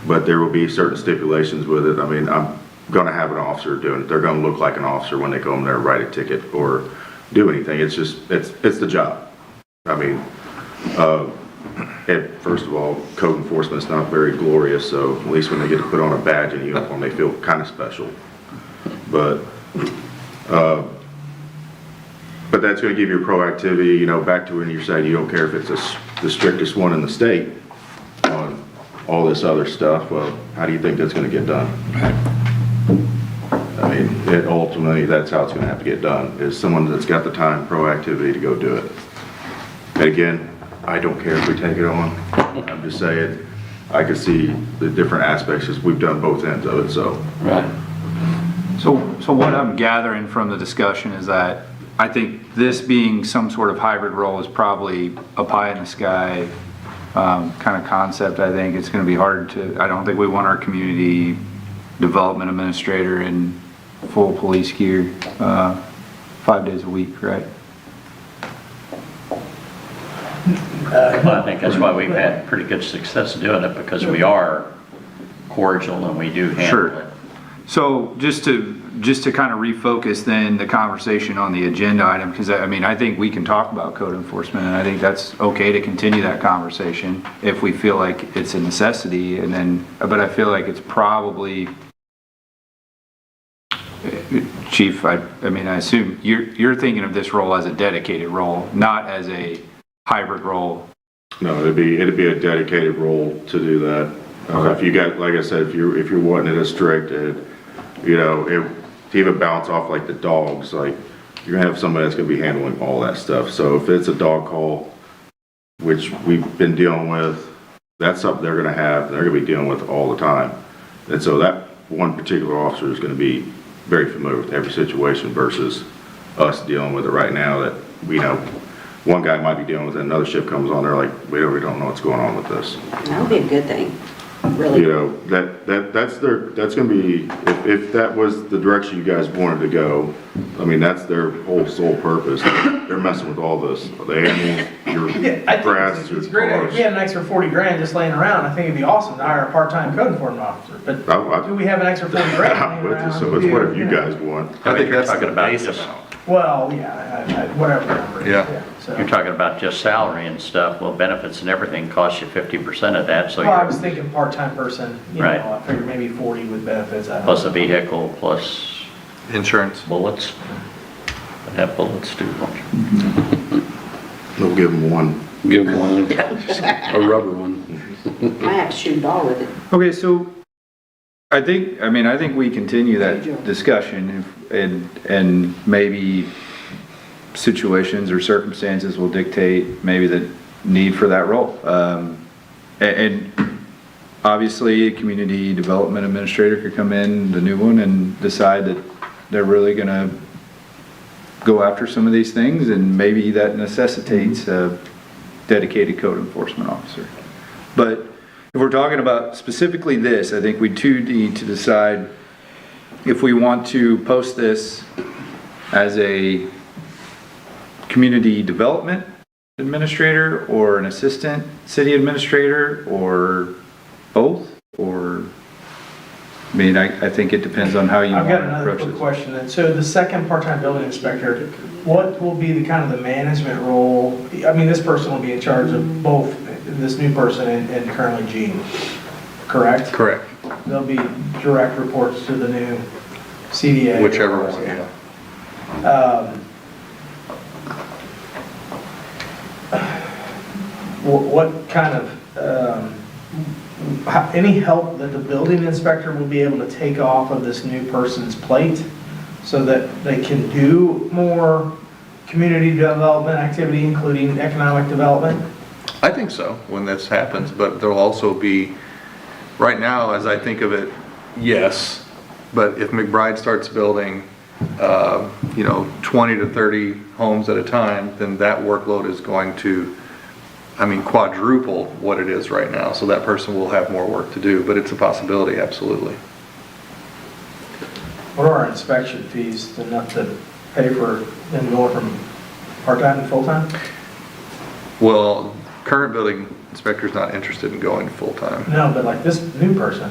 But there will be certain stipulations with it. I mean, I'm gonna have an officer doing it. They're gonna look like an officer when they go in there and write a ticket or do anything. It's just, it's the job. I mean, first of all, code enforcement is not very glorious, so at least when they get to put on a badge and uniform, they feel kind of special. But that's going to give you proactivity, you know, back to when you're saying you don't care if it's the strictest one in the state on all this other stuff. Well, how do you think that's going to get done? I mean, ultimately, that's how it's going to have to get done, is someone that's got the time, proactivity to go do it. And again, I don't care if we take it on. I'm just saying, I can see the different aspects, because we've done both ends of it, so. Right. So what I'm gathering from the discussion is that I think this being some sort of hybrid role is probably a pie in the sky kind of concept. I think it's going to be hard I don't think we want our community development administrator in full police gear 5 days a week, right? Well, I think that's why we've had pretty good success doing it, because we are cordial and we do handle it. So just to kind of refocus then the conversation on the agenda item, because I mean, I think we can talk about code enforcement, and I think that's okay to continue that conversation if we feel like it's a necessity. And then, but I feel like it's probably, Chief, I mean, I assume you're thinking of this role as a dedicated role, not as a hybrid role. No, it'd be a dedicated role to do that. Okay. If you got, like I said, if you're wanting it as strict, you know, to even bounce off like the dogs, like you're gonna have somebody that's gonna be handling all that stuff. So if it's a dog call, which we've been dealing with, that's something they're gonna have, they're gonna be dealing with all the time. And so that one particular officer is gonna be very familiar with every situation versus us dealing with it right now that we know one guy might be dealing with it, another shift comes on, they're like, we don't know what's going on with this. That would be a good thing, really. You know, that's gonna be, if that was the direction you guys wanted to go, I mean, that's their whole sole purpose. They're messing with all this, the animals, your I grass, think your it's great. If cars. we had an extra 40 grand just laying around, I think it'd be awesome to hire a part-time code enforcement officer. But do we have an extra 40 grand I'm laying with you, around? so it's whatever you guys want. I think You're that's talking the about base just, amount. Well, yeah, whatever number. Yeah. So. you're talking about just salary and stuff. Well, benefits and everything costs you 50% of that, so Well, I you're was thinking part-time person, you Right. know, I figured maybe 40 with benefits. I don't plus know. a vehicle, plus Insurance. bullets. But have bullets too, don't you? They'll give them one. Give one, a rubber one. I have to shoot a dog with it. Okay, so I think we continue that discussion and maybe situations or circumstances will dictate maybe the need for that role. And obviously, a community development administrator could come in, the new one, and decide that they're really gonna go after some of these things, and maybe that necessitates a dedicated code enforcement officer. But if we're talking about specifically this, I think we too need to decide if we want to post this as a community development administrator or an assistant city administrator or both, or I mean, I think it depends on how you I've want got to another approach quick this. question then. So the second part-time building inspector, what will be the kind of the management role? I mean, this person will be in charge of both this new person and currently Gene, correct? Correct. There'll be direct reports to the new CDA. Whichever one, yeah. What kind of, any help that the building inspector will be able to take off of this new person's plate so that they can do more community development activity, including economic development? I think so, when this happens, but there'll also be, right now, as I think of it, yes, but if McBride starts building, 20 to 30 homes at a time, then that workload is going to, quadruple what it is right now, so that person will have more work to do, but it's a possibility, absolutely. What are our inspection fees enough to pay for them going from part-time to full-time? Well, current building inspector's not interested in going full-time. No, but like this new person,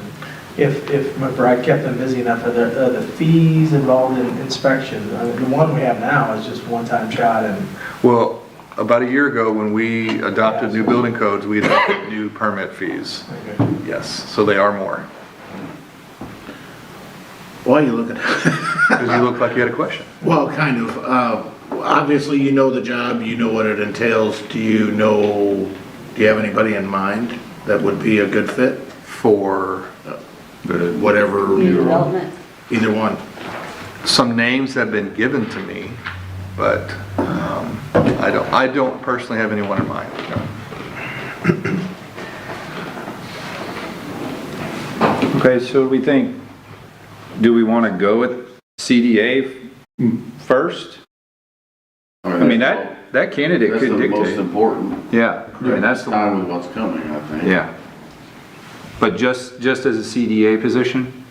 if McBride kept them busy enough, are the fees involved in inspection? The one we have now is just one-time shot and. Well, about a year ago, when we adopted new building codes, we adopted new permit fees. Okay. Yes, so they are more. Why are you looking? Because you look like you had a question. Well, kind of. Obviously, you know the job, you know what it entails. Do you have anybody in mind that would be a good fit? For Whatever. Community development. Either one. some names have been given to me, but I don't personally have anyone in mind. Okay, so we think, do we want to go with CDA first? I mean, that candidate could dictate. That's the most important. Yeah, I mean, that's the time with what's coming, I think. Yeah. But just as a CDA position,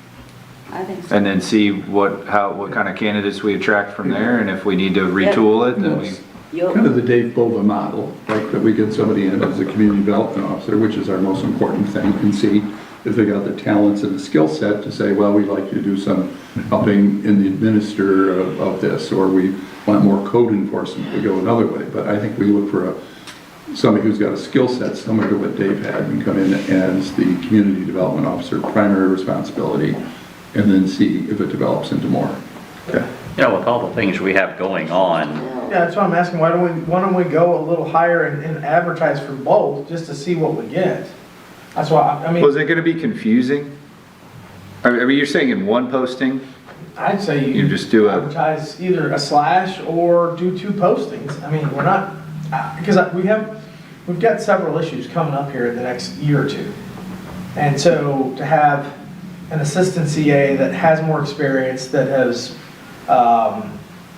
I think so. and then see what kind of candidates we attract from there, and if we need to retool it, then we. Kind of the Dave Bova model, like that we get somebody in as a community development officer, which is our most important thing, and see if they got the talents and the skill set to say, well, we'd like you to do some helping in the administer of this, or we want more code enforcement to go another way. But I think we look for somebody who's got a skill set similar to what Dave had and come in as the community development officer, primary responsibility, and then see if it develops into more. Okay. You know, with all the things we have going on, Yeah, that's why I'm asking, why don't we go a little higher and advertise for both, just to see what we get? That's why, I mean. Was it going to be confusing? I mean, you're saying in one posting? I'd say You just do a, advertise either a slash or do 2 postings. I mean, we're not, because we've got several issues coming up here in the next year or 2. And so to have an assistant CA that has more experience, that has,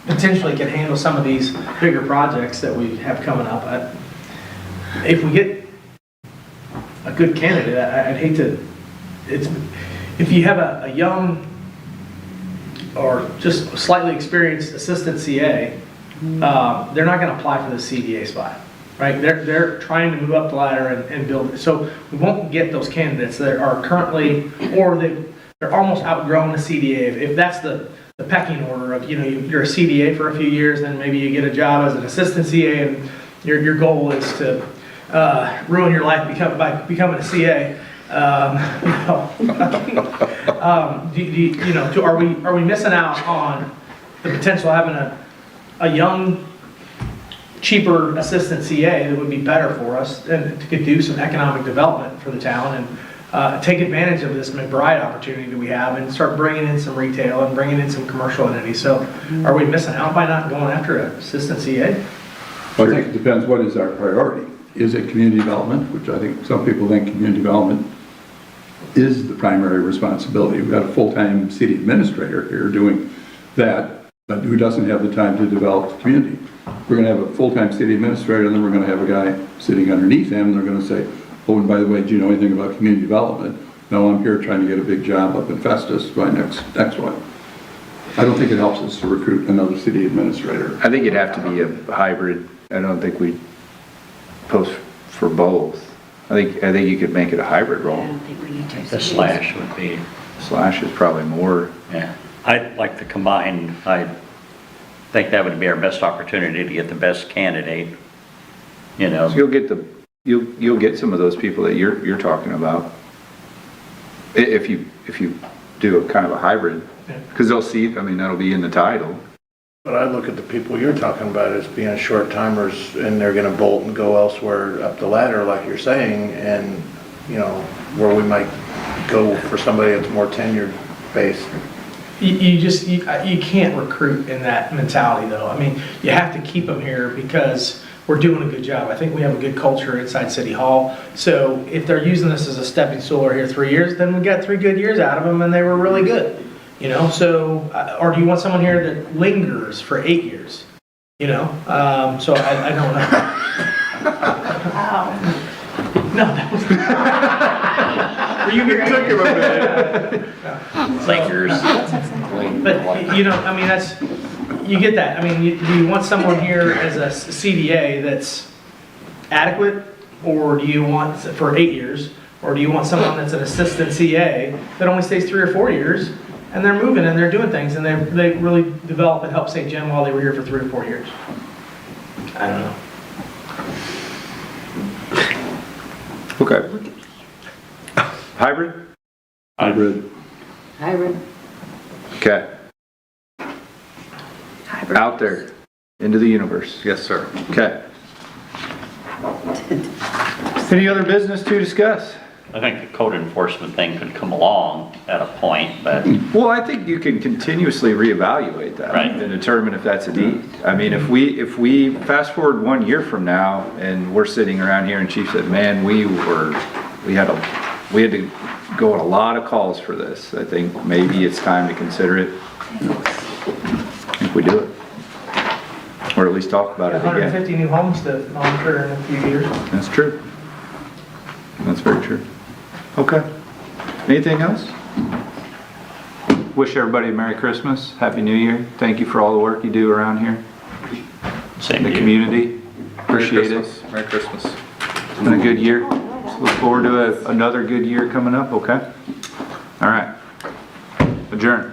potentially can handle some of these bigger projects that we have coming up. If we get a good candidate, I'd hate to, if you have a young or just slightly experienced assistant CA, they're not gonna apply for the CDA spot, right? They're trying to move up the ladder and build it. So we won't get those candidates that are currently, or they're almost outgrown the CDA. If that's the pecking order of, you're a CDA for a few years, then maybe you get a job as an assistant CA, and your goal is to ruin your life by becoming a CA. Are we missing out on the potential of having a young, cheaper assistant CA that would be better for us and could do some economic development for the town and take advantage of this McBride opportunity that we have and start bringing in some retail and bringing in some commercial entities? So are we missing out by not going after an assistant CA? Well, I think it depends what is our priority. Is it community development, which I think some people think community development is the primary responsibility. We've got a full-time city administrator here doing that, but who doesn't have the time to develop the community. We're going to have a full-time city administrator, and then we're going to have a guy sitting underneath him, and they're going to say, oh, and by the way, do you know anything about community development? No, I'm here trying to get a big job up in Festus, my next one. I don't think it helps us to recruit another city administrator. I think it'd have to be a hybrid. I don't think we post for both. I think you could make it a hybrid role. I don't think we need to. the slash would be, slash is probably more. Yeah, I'd like to combine, I think that would be our best opportunity to get the best candidate, you know. So you'll get some of those people that you're talking about. If you do a kind of a hybrid, because they'll see, I mean, that'll be in the title. But I look at the people you're talking about as being short timers, and they're gonna bolt and go elsewhere up the ladder, like you're saying, and, you know, where we might go for somebody that's more tenured based. You can't recruit in that mentality though. I mean, you have to keep them here because we're doing a good job. I think we have a good culture inside City Hall. So if they're using this as a stepping stool here 3 years, then we got 3 good years out of them and they were really good. You know, so, or do you want someone here that lingers for 8 years? You know, so I don't know. Wow. No, that was. Were you here? Took him a minute. Lakers. But, you know, I mean, that's, you get that. I mean, do you want someone here as a CDA that's adequate? Or do you want, for 8 years, or do you want someone that's an assistant CA that only stays 3 or 4 years? And they're moving and they're doing things and they really develop and help St. John while they were here for 3 or 4 years. I don't know. Okay. Hybrid? Hybrid. Hybrid. Okay. Hybrid. Out there, into the universe. Yes, sir. Okay. Any other business to discuss? I think the code enforcement thing could come along at a point, but Well, I think you can continuously reevaluate that Right. and determine if that's a need. I mean, if we fast forward 1 year from now and we're sitting around here and Chief said, man, we had to go on a lot of calls for this. I think maybe it's time to consider it. I think we do it. Or at least talk about it again. 150 new homes to monitor in a few years. That's true. That's very true. Okay. Anything else? Wish everybody a Merry Christmas, Happy New Year. Thank you for all the work you do around here. same In the to you. community. Appreciate it. Merry Christmas. It's been a good year. Look forward to another good year coming up, okay? All right. Adjourn.